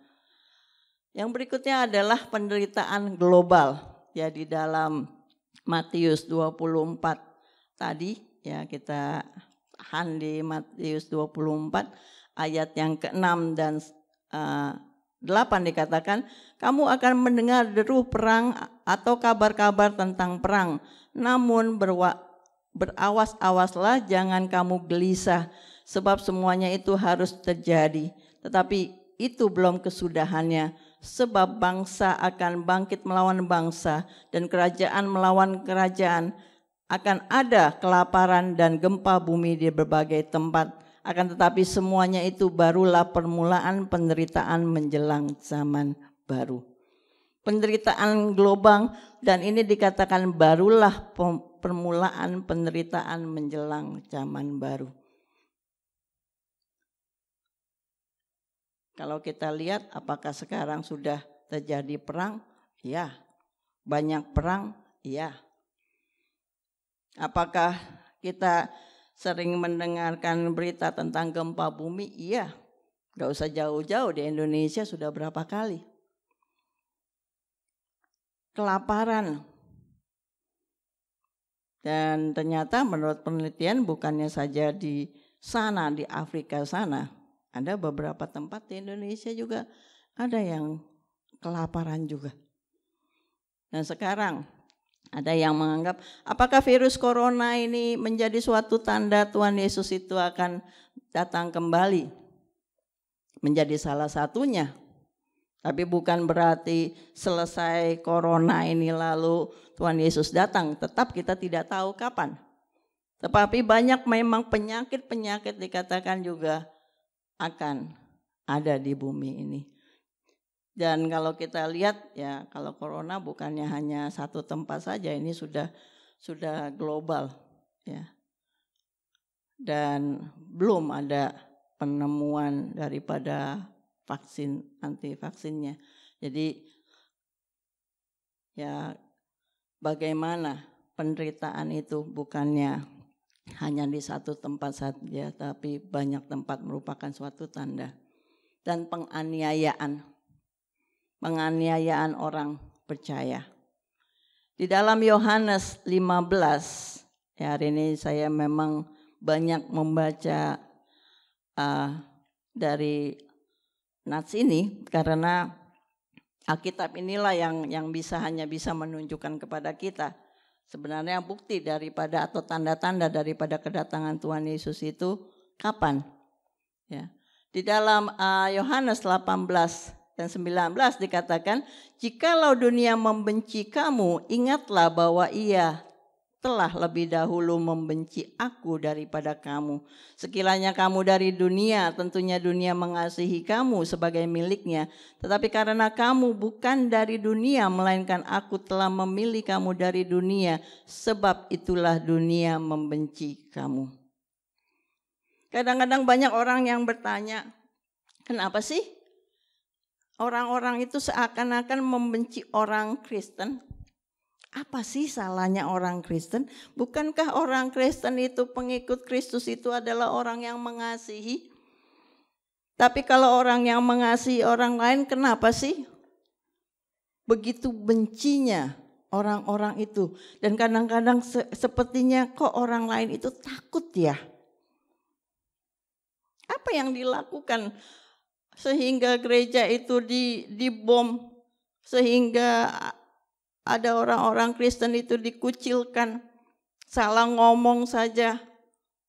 Yang berikutnya adalah penderitaan global. Ya di dalam Matius 24 tadi ya kita tahan di Matius 24 ayat yang ke-6 dan 8 dikatakan, kamu akan mendengar deru perang atau kabar-kabar tentang perang. Namun berawas-awaslah, jangan kamu gelisah, sebab semuanya itu harus terjadi. Tetapi itu belum kesudahannya, sebab bangsa akan bangkit melawan bangsa dan kerajaan melawan kerajaan. Akan ada kelaparan dan gempa bumi di berbagai tempat. Akan tetapi semuanya itu barulah permulaan penderitaan menjelang zaman baru. penderitaan global, dan ini dikatakan barulah permulaan penderitaan menjelang zaman baru. Kalau kita lihat apakah sekarang sudah terjadi perang? Ya. Banyak perang? Ya. Apakah kita sering mendengarkan berita tentang gempa bumi? Iya. Gak usah jauh-jauh, di Indonesia sudah berapa kali. Kelaparan. Dan ternyata menurut penelitian bukannya saja di sana, di Afrika sana, ada beberapa tempat di Indonesia juga ada yang kelaparan juga. Dan sekarang ada yang menganggap apakah virus corona ini menjadi suatu tanda Tuhan Yesus itu akan datang kembali? Menjadi salah satunya. Tapi bukan berarti selesai corona ini lalu Tuhan Yesus datang. Tetap kita tidak tahu kapan. Tetapi banyak memang penyakit-penyakit dikatakan juga akan ada di bumi ini. Dan kalau kita lihat ya, kalau corona bukannya hanya satu tempat saja, ini sudah global ya. Dan belum ada penemuan daripada vaksin, anti vaksinnya. Jadi ya bagaimana penderitaan itu bukannya hanya di satu tempat saja, tapi banyak tempat merupakan suatu tanda. Dan penganiayaan orang percaya. Di dalam Yohanes 15, ya hari ini saya memang banyak membaca dari nats ini karena Alkitab inilah yang hanya bisa menunjukkan kepada kita sebenarnya bukti daripada atau tanda-tanda daripada kedatangan Tuhan Yesus itu kapan. Ya. Di dalam Yohanes 18 dan 19 dikatakan, jikalau dunia membenci kamu, ingatlah bahwa ia telah lebih dahulu membenci aku daripada kamu. Sekiranya kamu dari dunia, tentunya dunia mengasihi kamu sebagai miliknya. Tetapi karena kamu bukan dari dunia, melainkan aku telah memilih kamu dari dunia, sebab itulah dunia membenci kamu. Kadang-kadang banyak orang yang bertanya, kenapa sih orang-orang itu seakan-akan membenci orang Kristen? Apa sih salahnya orang Kristen? Bukankah orang Kristen itu pengikut Kristus itu adalah orang yang mengasihi? Tapi kalau orang yang mengasihi orang lain, kenapa sih begitu bencinya orang-orang itu? Dan kadang-kadang sepertinya kok orang lain itu takut ya? Apa yang dilakukan sehingga gereja itu dibom, sehingga ada orang-orang Kristen itu dikucilkan, salah ngomong saja,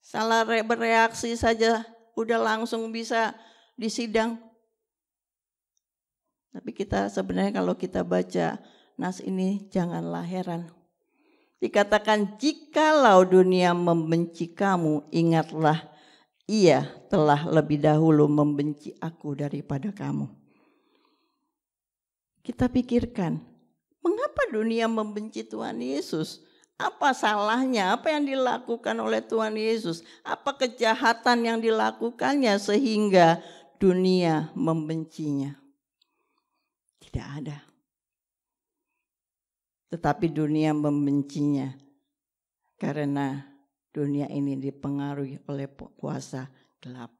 salah bereaksi saja, udah langsung bisa disidang. Tapi kita sebenarnya kalau kita baca nas ini janganlah heran. Dikatakan jikalau dunia membenci kamu, ingatlah ia telah lebih dahulu membenci aku daripada kamu. Kita pikirkan, mengapa dunia membenci Tuhan Yesus? Apa salahnya? Apa yang dilakukan oleh Tuhan Yesus? Apa kejahatan yang dilakukannya sehingga dunia membencinya? Tidak ada. Tetapi dunia membencinya karena dunia ini dipengaruhi oleh kuasa gelap.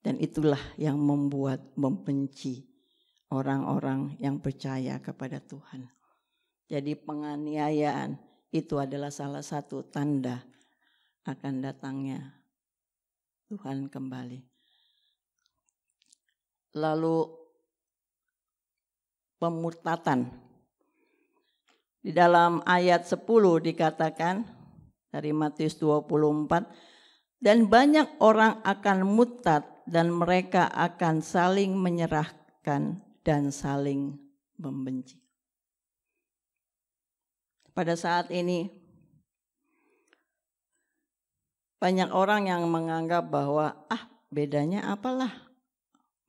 Dan itulah yang membuat membenci orang-orang yang percaya kepada Tuhan. Jadi penganiayaan itu adalah salah satu tanda akan datangnya Tuhan kembali. Lalu pemurtatan. Di dalam ayat 10 dikatakan dari Matius 24, dan banyak orang akan murtad dan mereka akan saling menyerahkan dan saling membenci. Pada saat ini banyak orang yang menganggap bahwa bedanya apalah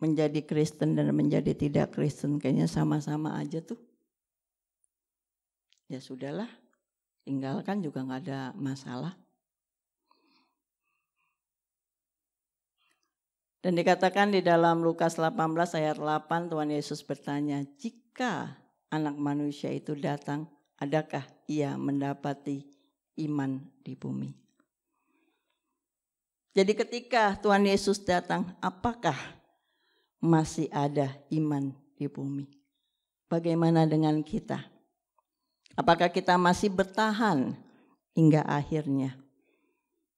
menjadi Kristen dan menjadi tidak Kristen kayaknya sama-sama aja tuh. Ya sudahlah, tinggalkan juga nggak ada masalah. Dan dikatakan di dalam Lukas 18 ayat 8 Tuhan Yesus bertanya, jika anak manusia itu datang, adakah ia mendapati iman di bumi? Jadi ketika Tuhan Yesus datang, apakah masih ada iman di bumi? Bagaimana dengan kita? Apakah kita masih bertahan hingga akhirnya?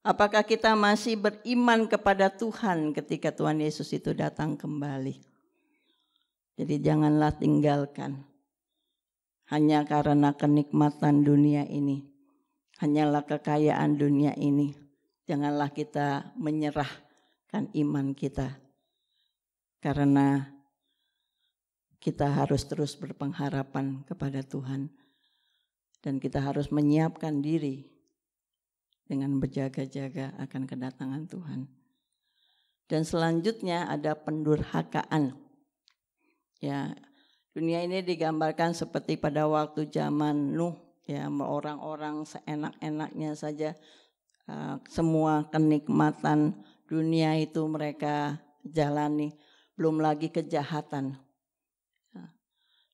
Apakah kita masih beriman kepada Tuhan ketika Tuhan Yesus itu datang kembali? Jadi janganlah tinggalkan hanya karena kenikmatan dunia ini, hanyalah kekayaan dunia ini. Janganlah kita menyerahkan iman kita, karena kita harus terus berpengharapan kepada Tuhan. Dan kita harus menyiapkan diri dengan berjaga-jaga akan kedatangan Tuhan. Dan selanjutnya ada pendurhakaan. Ya, dunia ini digambarkan seperti pada waktu zaman Nuh, ya, orang-orang seenak-enaknya saja. Semua kenikmatan dunia itu mereka jalani, belum lagi kejahatan.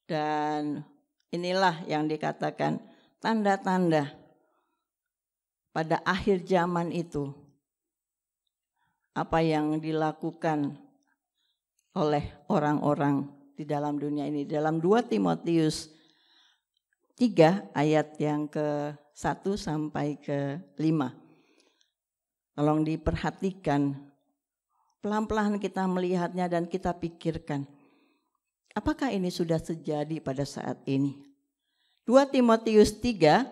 Dan inilah yang dikatakan tanda-tanda pada akhir zaman itu, apa yang dilakukan oleh orang-orang di dalam dunia ini. Dalam 2 Timotius 3 ayat yang ke-1 sampai ke-5. Tolong diperhatikan, pelan-pelan kita melihatnya dan kita pikirkan, apakah ini sudah terjadi pada saat ini? 2 Timotius 3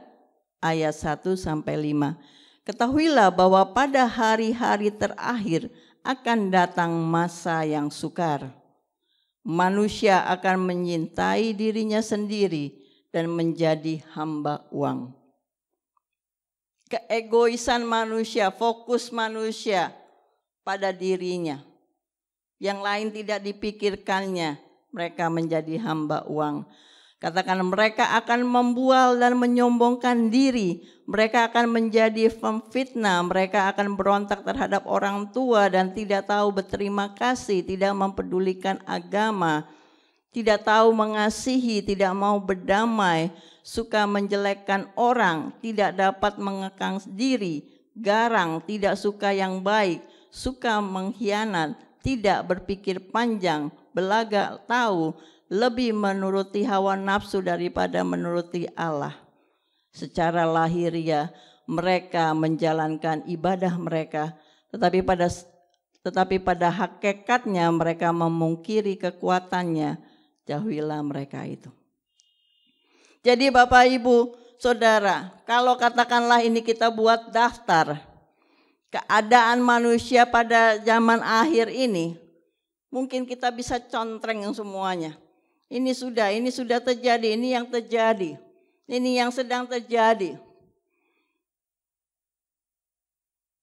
ayat 1 sampai 5. Ketahuilah bahwa pada hari-hari terakhir akan datang masa yang sukar. Manusia akan menyintai dirinya sendiri dan menjadi hamba uang. Keegoisan manusia, fokus manusia pada dirinya. Yang lain tidak dipikirkannya, mereka menjadi hamba uang. Katakan mereka akan membual dan menyombongkan diri. Mereka akan menjadi pemfitnah. Mereka akan berontak terhadap orang tua dan tidak tahu berterima kasih, tidak mempedulikan agama, tidak tahu mengasihi, tidak mau berdamai, suka menjelekkan orang, tidak dapat mengekang diri, garang, tidak suka yang baik, suka mengkhianat, tidak berpikir panjang, belagak tahu, lebih menuruti hawa nafsu daripada menuruti Allah. Secara lahiriah mereka menjalankan ibadah mereka, tetapi pada hakikatnya mereka memungkiri kekuatannya. Jauhilah mereka itu. Jadi Bapak Ibu Saudara, kalau katakanlah ini kita buat daftar keadaan manusia pada zaman akhir ini, mungkin kita bisa contreng semuanya. Ini sudah terjadi, ini yang terjadi, ini yang sedang terjadi.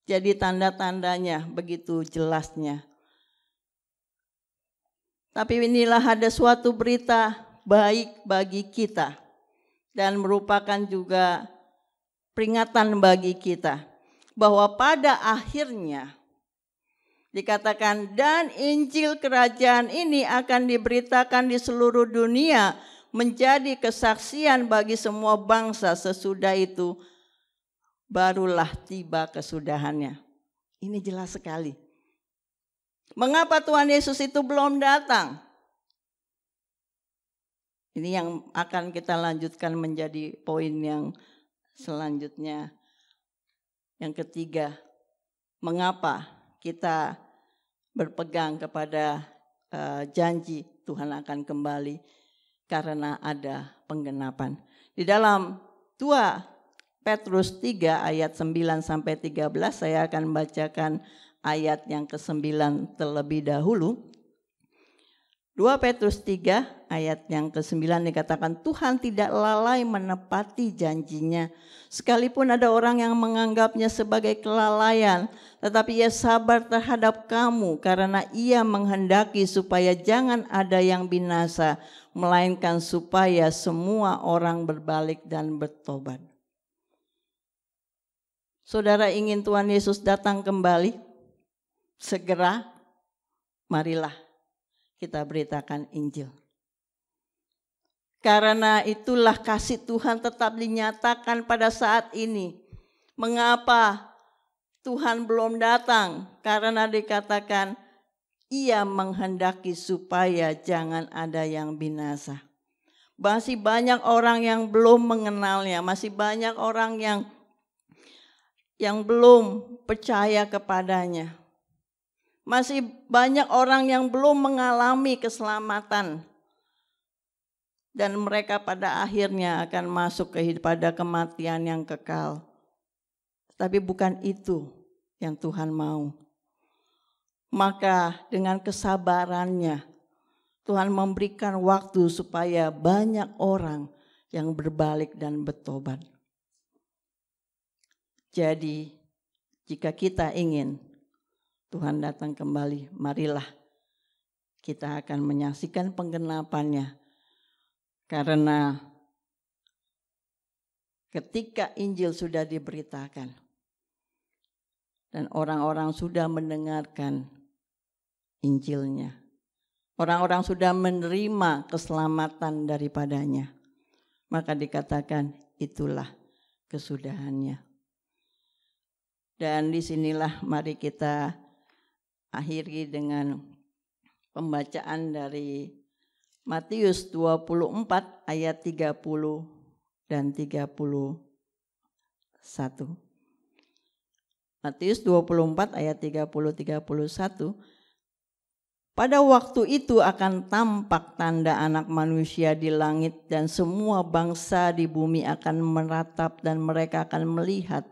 Jadi tanda-tandanya begitu jelasnya. Tapi inilah ada suatu berita baik bagi kita dan merupakan juga peringatan bagi kita bahwa pada akhirnya dikatakan, dan Injil kerajaan ini akan diberitakan di seluruh dunia menjadi kesaksian bagi semua bangsa. Sesudah itu barulah tiba kesudahannya. Ini jelas sekali. Mengapa Tuhan Yesus itu belum datang? Ini yang akan kita lanjutkan menjadi poin yang selanjutnya. Yang ketiga, mengapa kita berpegang kepada janji Tuhan akan kembali? Karena ada penggenapan. Di dalam 2 Petrus 3 ayat 9 sampai 13 saya akan bacakan ayat yang ke-9 terlebih dahulu. 2 Petrus 3 ayat yang ke-9 dikatakan, Tuhan tidak lalai menepati janjinya. Sekalipun ada orang yang menganggapnya sebagai kelalaian, tetapi ia sabar terhadap kamu karena ia menghendaki supaya jangan ada yang binasa, melainkan supaya semua orang berbalik dan bertobat. Saudara ingin Tuhan Yesus datang kembali? Segera, marilah kita beritakan Injil. Karena itulah kasih Tuhan tetap dinyatakan pada saat ini. Mengapa Tuhan belum datang? Karena dikatakan ia menghendaki supaya jangan ada yang binasa. Masih banyak orang yang belum mengenalnya, masih banyak orang yang belum percaya kepadanya. Masih banyak orang yang belum mengalami keselamatan. Dan mereka pada akhirnya akan masuk pada kematian yang kekal. Tapi bukan itu yang Tuhan mau. Maka dengan kesabarannya, Tuhan memberikan waktu supaya banyak orang yang berbalik dan bertobat. Jadi, jika kita ingin Tuhan datang kembali, marilah kita akan menyaksikan penggenapannya. Karena ketika Injil sudah diberitakan dan orang-orang sudah mendengarkan Injilnya, orang-orang sudah menerima keselamatan daripadanya, maka dikatakan itulah kesudahannya. Dan disinilah mari kita akhiri dengan pembacaan dari Matius 24 ayat 30 dan 31. Matius 24 ayat 30-31. Pada waktu itu akan tampak tanda Anak Manusia di langit dan semua bangsa di bumi akan meratap dan mereka akan melihat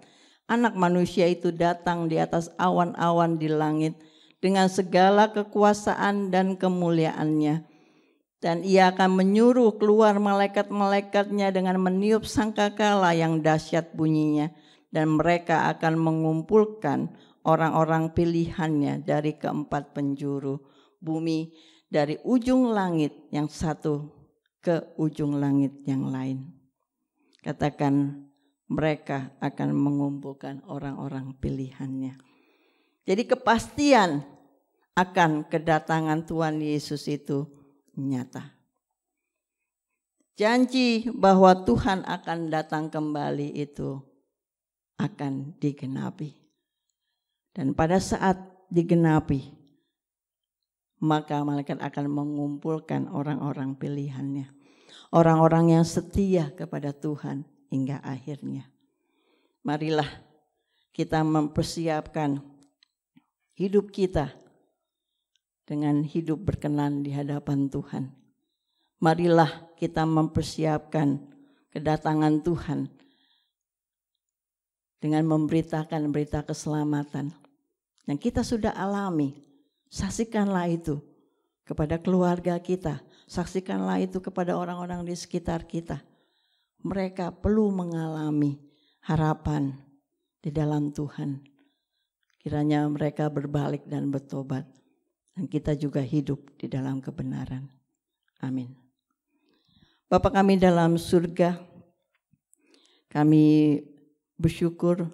Anak Manusia itu datang di atas awan-awan di langit dengan segala kekuasaan dan kemuliaannya. Dan ia akan menyuruh keluar malaikat-malaikatnya dengan meniup sangkakala yang dahsyat bunyinya. Dan mereka akan mengumpulkan orang-orang pilihannya dari keempat penjuru bumi, dari ujung langit yang satu ke ujung langit yang lain. Katakan, mereka akan mengumpulkan orang-orang pilihannya. Jadi kepastian akan kedatangan Tuhan Yesus itu nyata. Janji bahwa Tuhan akan datang kembali itu akan digenapi. Dan pada saat digenapi, maka malaikat akan mengumpulkan orang-orang pilihannya. Orang-orang yang setia kepada Tuhan hingga akhirnya. Marilah kita mempersiapkan hidup kita dengan hidup berkenan di hadapan Tuhan. Marilah kita mempersiapkan kedatangan Tuhan dengan memberitakan berita keselamatan yang kita sudah alami. Saksikanlah itu kepada keluarga kita, saksikanlah itu kepada orang-orang di sekitar kita. Mereka perlu mengalami harapan di dalam Tuhan. Kiranya mereka berbalik dan bertobat. Dan kita juga hidup di dalam kebenaran. Amin. Bapa kami dalam surga, kami bersyukur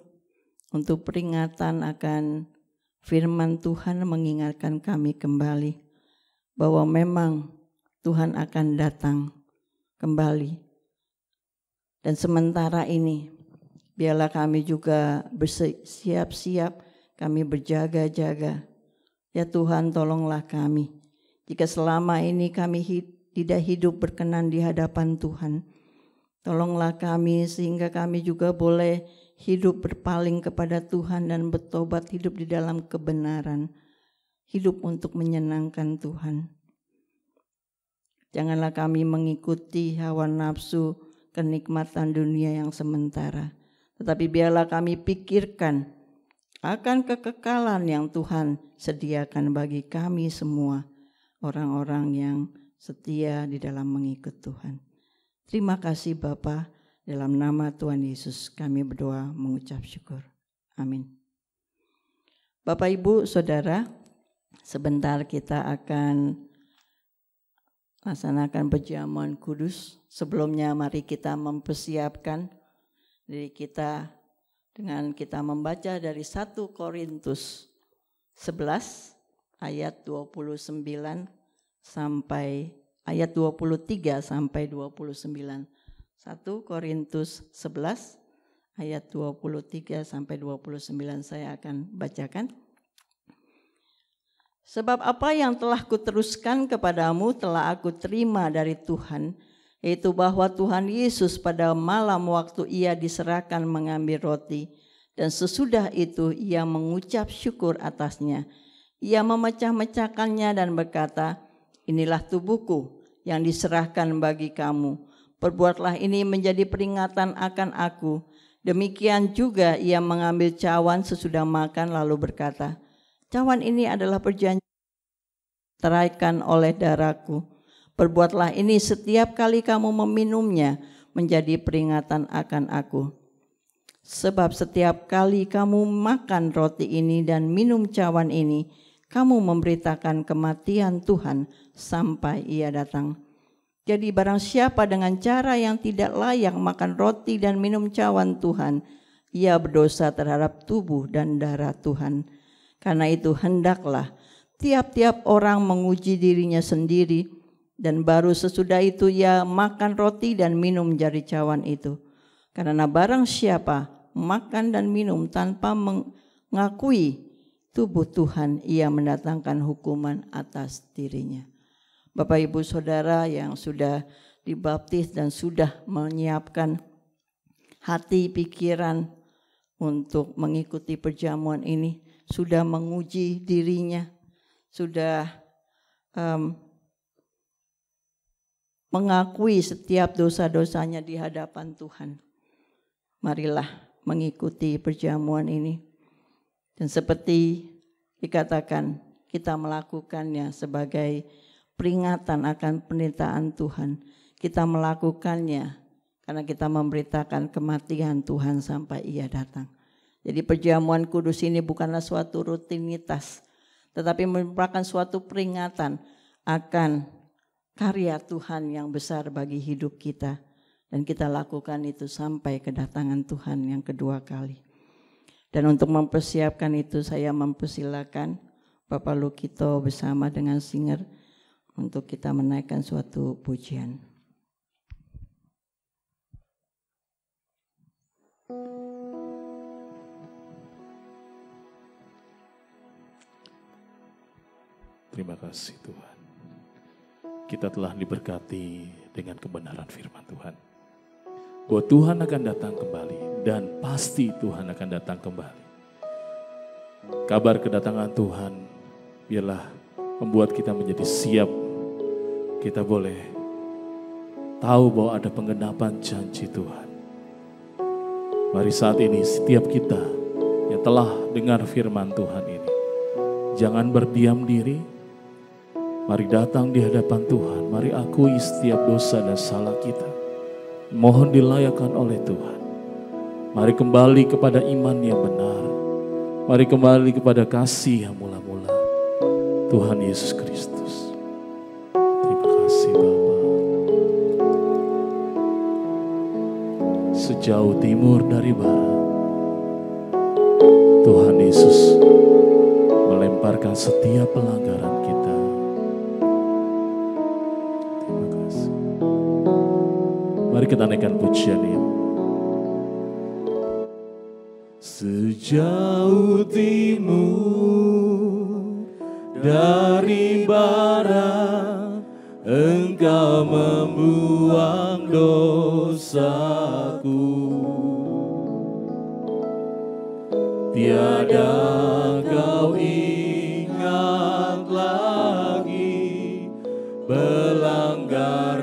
untuk peringatan akan firman Tuhan mengingatkan kami kembali bahwa memang Tuhan akan datang kembali. Dan sementara ini, biarlah kami juga bersiap-siap, kami berjaga-jaga. Ya Tuhan, tolonglah kami. Jika selama ini kami tidak hidup berkenan di hadapan Tuhan, tolonglah kami sehingga kami juga boleh hidup berpaling kepada Tuhan dan bertobat, hidup di dalam kebenaran, hidup untuk menyenangkan Tuhan. Janganlah kami mengikuti hawa nafsu, kenikmatan dunia yang sementara, tetapi biarlah kami pikirkan akan kekekalan yang Tuhan sediakan bagi kami semua, orang-orang yang setia di dalam mengikut Tuhan. Terima kasih Bapa, dalam nama Tuhan Yesus kami berdoa mengucap syukur. Amin. Bapak, Ibu, Saudara, sebentar kita akan laksanakan perjamuan kudus. Sebelumnya mari kita mempersiapkan diri kita dengan kita membaca dari 1 Korintus 11 ayat 29 sampai ayat 23 sampai 29. 1 Korintus 11 ayat 23 sampai 29 saya akan bacakan. Sebab apa yang telah kuteruskan kepadamu telah aku terima dari Tuhan, yaitu bahwa Tuhan Yesus pada malam waktu ia diserahkan mengambil roti, dan sesudah itu ia mengucap syukur atasnya. Ia memecah-mecahkannya dan berkata, inilah tubuhku yang diserahkan bagi kamu. Perbuatlah ini menjadi peringatan akan aku. Demikian juga ia mengambil cawan sesudah makan lalu berkata, cawan ini adalah perjanjian teraikan oleh darahku. Perbuatlah ini setiap kali kamu meminumnya menjadi peringatan akan aku. Sebab setiap kali kamu makan roti ini dan minum cawan ini, kamu memberitakan kematian Tuhan sampai ia datang. Jadi barang siapa dengan cara yang tidak layak makan roti dan minum cawan Tuhan, ia berdosa terhadap tubuh dan darah Tuhan. Karena itu hendaklah tiap-tiap orang menguji dirinya sendiri, dan baru sesudah itu ia makan roti dan minum dari cawan itu. Karena barang siapa makan dan minum tanpa mengakui tubuh Tuhan, ia mendatangkan hukuman atas dirinya. Bapak, Ibu, Saudara yang sudah dibaptis dan sudah menyiapkan hati pikiran untuk mengikuti perjamuan ini, sudah menguji dirinya, sudah mengakui setiap dosa-dosanya di hadapan Tuhan. Marilah mengikuti perjamuan ini. Dan seperti dikatakan, kita melakukannya sebagai peringatan akan penderitaan Tuhan. Kita melakukannya karena kita memberitakan kematian Tuhan sampai ia datang. Jadi perjamuan kudus ini bukanlah suatu rutinitas, tetapi merupakan suatu peringatan akan karya Tuhan yang besar bagi hidup kita. Dan kita lakukan itu sampai kedatangan Tuhan yang kedua kali. Dan untuk mempersiapkan itu saya mempersilakan Bapak Lukito bersama dengan singer untuk kita menaikkan suatu pujian. Terima kasih Tuhan. Kita telah diberkati dengan kebenaran firman Tuhan. Bahwa Tuhan akan datang kembali dan pasti Tuhan akan datang kembali. Kabar kedatangan Tuhan biarlah membuat kita menjadi siap. Kita boleh tahu bahwa ada penggenapan janji Tuhan. Mari saat ini setiap kita yang telah dengar firman Tuhan ini, jangan berdiam diri. Mari datang di hadapan Tuhan. Mari akui setiap dosa dan salah kita. Mohon dilayakkan oleh Tuhan. Mari kembali kepada iman yang benar. Mari kembali kepada kasih yang mula-mula. Tuhan Yesus Kristus. Terima kasih Bapa. Sejauh timur dari barat, Tuhan Yesus melemparkan setiap pelanggaran kita. Mari kita naikkan pujian ini. Sejauh timur dari barat, Engkau membuang dosaku. Tiada kau ingat lagi pelanggaranku.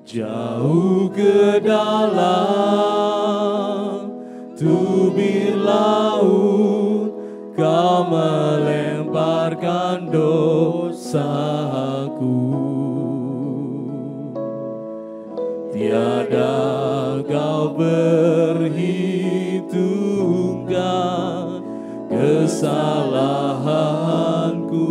Jauh ke dalam tubuh dosaku. Tiada kau berhitungkan kesalahanku.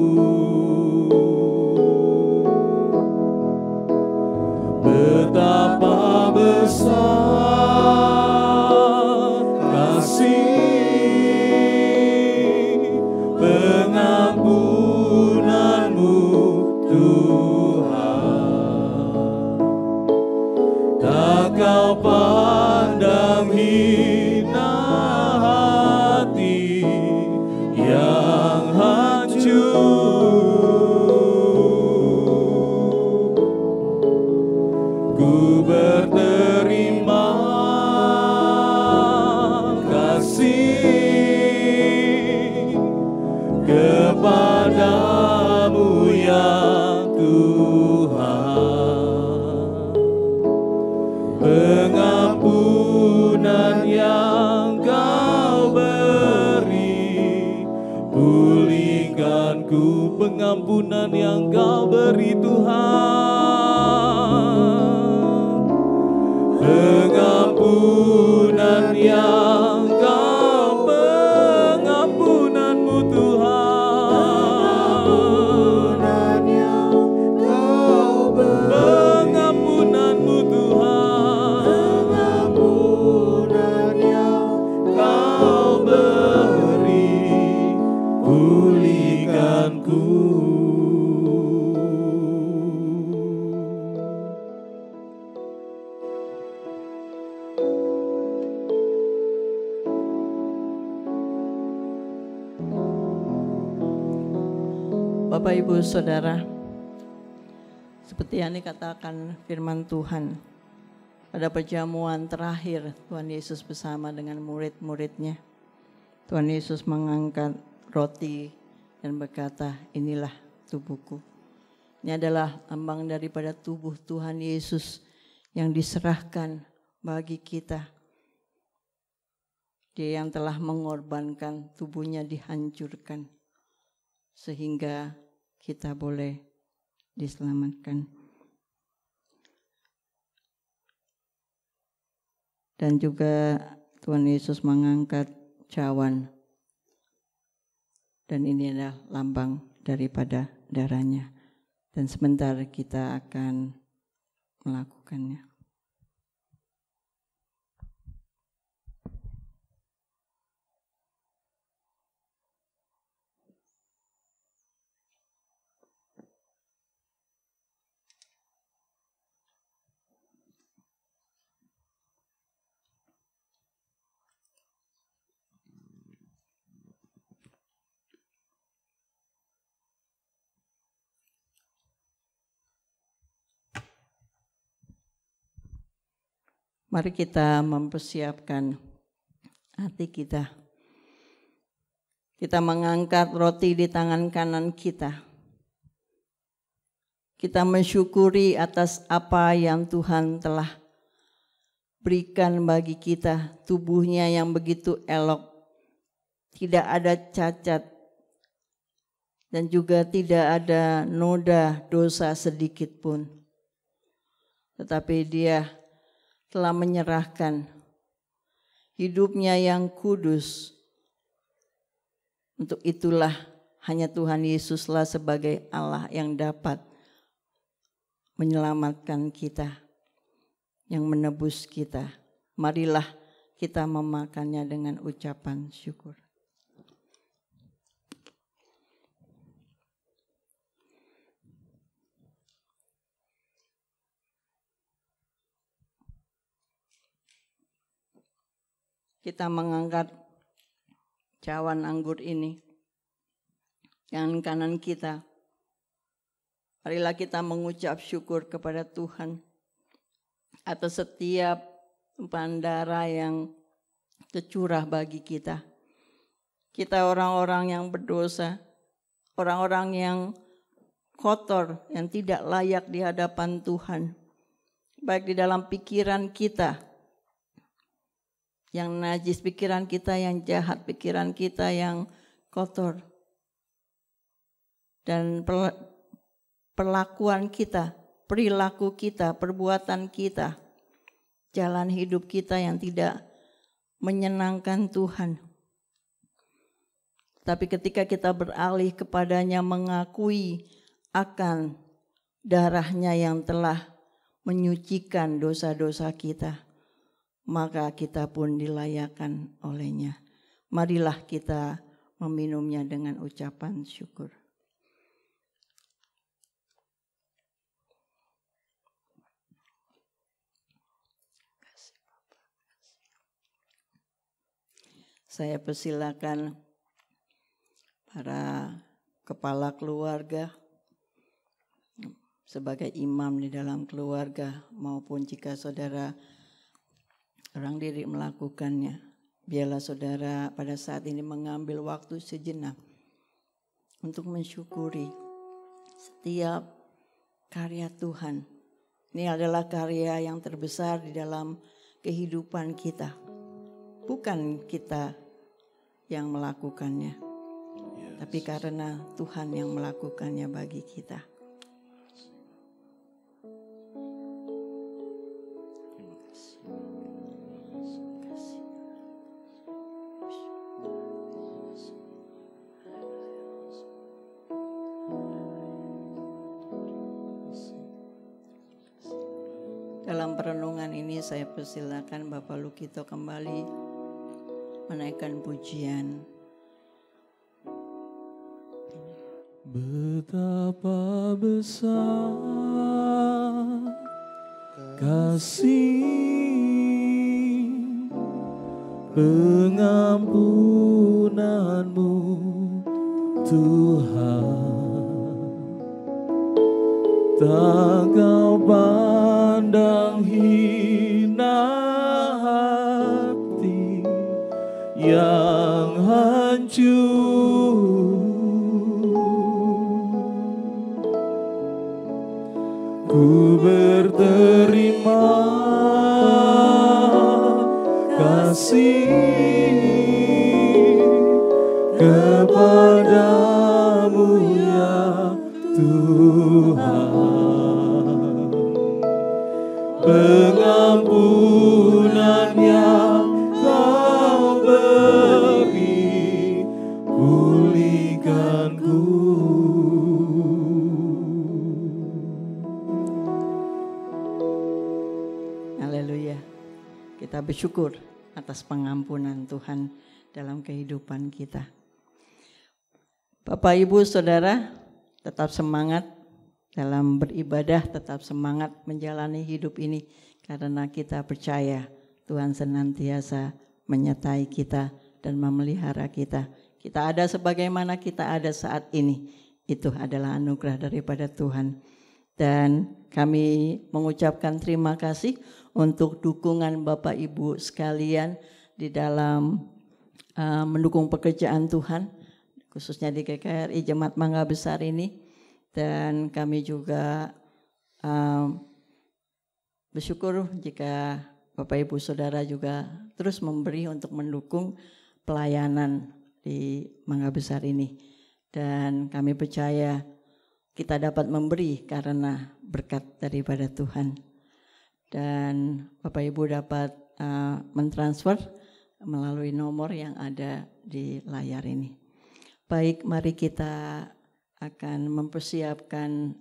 Betapa besar kasih pengampunanmu Tuhan. Tak kau pandang hina hati yang hancur. Ku berterima kasih kepadamu ya Tuhan. Pengampunan yang kau beri, pulihkanku. Pengampunan yang kau beri Tuhan. Pengampunan yang kau, pengampunanmu Tuhan. Pengampunan yang kau beri, pengampunanmu Tuhan. Pengampunan yang kau beri, pulihkanku. Bapak, Ibu, Saudara, seperti yang dikatakan firman Tuhan, pada perjamuan terakhir Tuhan Yesus bersama dengan murid-muridnya, Tuhan Yesus mengangkat roti dan berkata, inilah tubuhku. Ini adalah lambang daripada tubuh Tuhan Yesus yang diserahkan bagi kita. Dia yang telah mengorbankan, tubuhnya dihancurkan sehingga kita boleh diselamatkan. Dan juga Tuhan Yesus mengangkat cawan. Dan ini adalah lambang daripada darahnya. Dan sebentar kita akan melakukannya. Mari kita mempersiapkan hati kita. Kita mengangkat roti di tangan kanan kita. Kita mensyukuri atas apa yang Tuhan telah berikan bagi kita. Tubuhnya yang begitu elok, tidak ada cacat, dan juga tidak ada noda dosa sedikit pun. Tetapi Dia telah menyerahkan hidupnya yang kudus. Untuk itulah hanya Tuhan Yesuslah sebagai Allah yang dapat menyelamatkan kita, yang menebus kita. Marilah kita memakannya dengan ucapan syukur. Kita mengangkat cawan anggur ini yang kanan kita. Marilah kita mengucap syukur kepada Tuhan atas setiap tumpahan darah yang tercurah bagi kita. Kita orang-orang yang berdosa, orang-orang yang kotor, yang tidak layak di hadapan Tuhan. Baik di dalam pikiran kita yang najis, pikiran kita yang jahat, pikiran kita yang kotor. Dan perlakuan kita, perilaku kita, perbuatan kita, jalan hidup kita yang tidak menyenangkan Tuhan. Tapi ketika kita beralih kepadanya, mengakui akan darahnya yang telah menyucikan dosa-dosa kita, maka kita pun dilayakan olehnya. Marilah kita meminumnya dengan ucapan syukur. Saya persilakan para kepala keluarga sebagai imam di dalam keluarga, maupun jika saudara orang diri melakukannya, biarlah saudara pada saat ini mengambil waktu sejenak untuk mensyukuri setiap karya Tuhan. Ini adalah karya yang terbesar di dalam kehidupan kita. Bukan kita yang melakukannya, tapi karena Tuhan yang melakukannya bagi kita. Dalam perenungan ini saya persilakan Bapak Lukito kembali menaikkan pujian. Betapa besar kasih pengampunanmu Tuhan, tak kau pandang hina hati yang hancur. Ku berterima kasih kepadamu ya Tuhan, pengampunan yang kau beri pulihkanku. Haleluya. Kita bersyukur atas pengampunan Tuhan dalam kehidupan kita. Bapak, Ibu, Saudara, tetap semangat dalam beribadah, tetap semangat menjalani hidup ini, karena kita percaya Tuhan senantiasa menyertai kita dan memelihara kita. Kita ada sebagaimana kita ada saat ini, itu adalah anugerah daripada Tuhan. Dan kami mengucapkan terima kasih untuk dukungan Bapak Ibu sekalian di dalam mendukung pekerjaan Tuhan, khususnya di GKRI Jemaat Mangga Besar ini. Dan kami juga bersyukur jika Bapak Ibu Saudara juga terus memberi untuk mendukung pelayanan di Mangga Besar ini. Dan kami percaya kita dapat memberi karena berkat daripada Tuhan. Dan Bapak Ibu dapat mentransfer melalui nomor yang ada di layar ini. Baik, mari kita akan mempersiapkan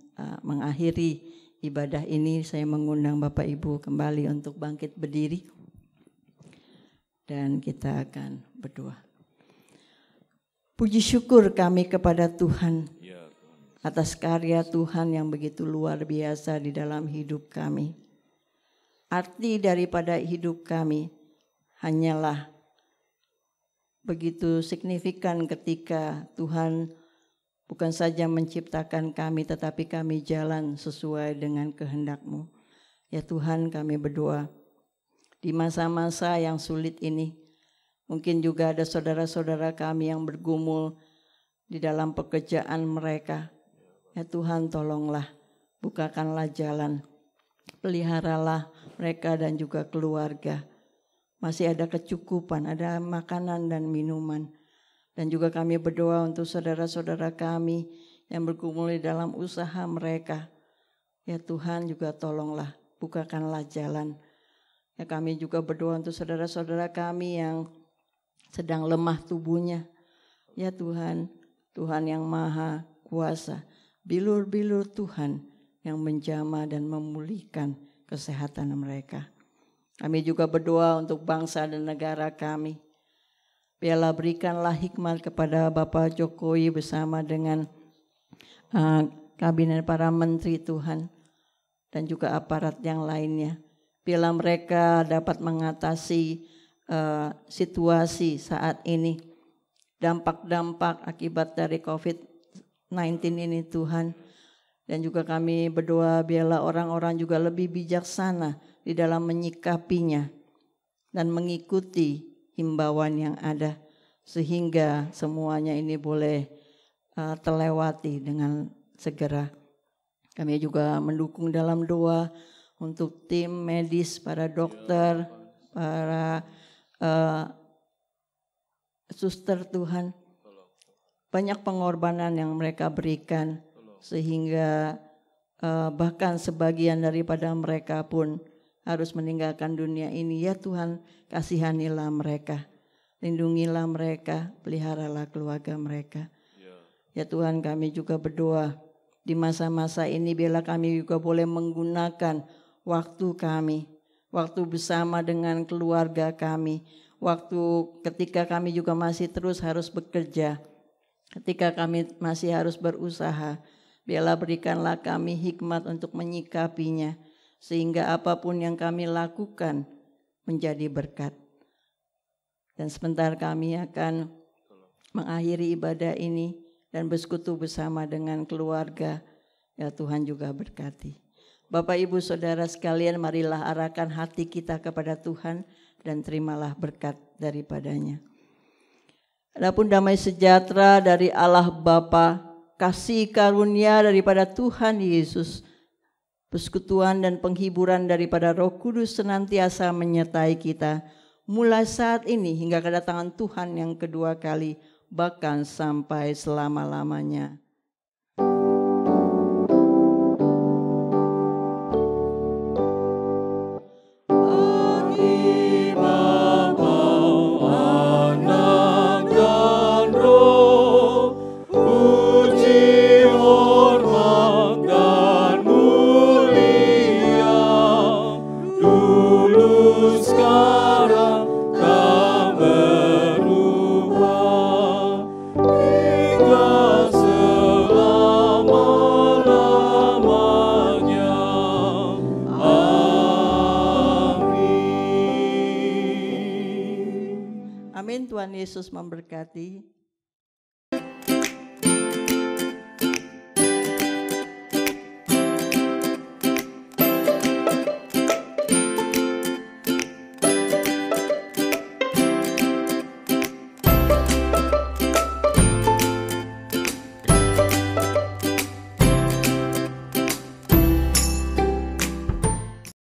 mengakhiri ibadah ini. Saya mengundang Bapak Ibu kembali untuk bangkit berdiri dan kita akan berdoa. Puji syukur kami kepada Tuhan atas karya Tuhan yang begitu luar biasa di dalam hidup kami. Arti daripada hidup kami hanyalah begitu signifikan ketika Tuhan bukan saja menciptakan kami, tetapi kami jalan sesuai dengan kehendak-Mu. Ya Tuhan, kami berdoa di masa-masa yang sulit ini, mungkin juga ada saudara-saudara kami yang bergumul di dalam pekerjaan mereka. Ya Tuhan, tolonglah, bukakanlah jalan, peliharalah mereka dan juga keluarga. Masih ada kecukupan, ada makanan dan minuman. Dan juga kami berdoa untuk saudara-saudara kami yang bergumul di dalam usaha mereka. Ya Tuhan juga tolonglah, bukakanlah jalan. Ya kami juga berdoa untuk saudara-saudara kami yang sedang lemah tubuhnya. Ya Tuhan, Tuhan yang maha kuasa, bilur-bilur Tuhan yang menjamah dan memulihkan kesehatan mereka. Kami juga berdoa untuk bangsa dan negara kami. Biarlah berikanlah hikmat kepada Bapak Jokowi bersama dengan kabinet para menteri Tuhan dan juga aparat yang lainnya. Biarlah mereka dapat mengatasi situasi saat ini, dampak-dampak akibat dari COVID-19 ini Tuhan. Dan juga kami berdoa biarlah orang-orang juga lebih bijaksana di dalam menyikapinya dan mengikuti himbauan yang ada sehingga semuanya ini boleh terlewati dengan segera. Kami juga mendukung dalam doa untuk tim medis, para dokter, para suster Tuhan. Banyak pengorbanan yang mereka berikan sehingga bahkan sebagian daripada mereka pun harus meninggalkan dunia ini. Ya Tuhan, kasihanilah mereka, lindungilah mereka, peliharalah keluarga mereka. Ya Tuhan, kami juga berdoa di masa-masa ini biarlah kami juga boleh menggunakan waktu kami, waktu bersama dengan keluarga kami, waktu ketika kami juga masih terus harus bekerja, ketika kami masih harus berusaha. Biarlah berikanlah kami hikmat untuk menyikapinya, sehingga apapun yang kami lakukan menjadi berkat. Dan sebentar kami akan mengakhiri ibadah ini dan bersekutu bersama dengan keluarga. Ya Tuhan juga berkati. Bapak Ibu Saudara sekalian, marilah arahkan hati kita kepada Tuhan dan terimalah berkat daripadanya. Adapun damai sejahtera dari Allah Bapa, kasih karunia daripada Tuhan Yesus, persekutuan dan penghiburan daripada Roh Kudus senantiasa menyertai kita mulai saat ini hingga kedatangan Tuhan yang kedua kali, bahkan sampai selama-lamanya. Tuhan Yesus memberkati.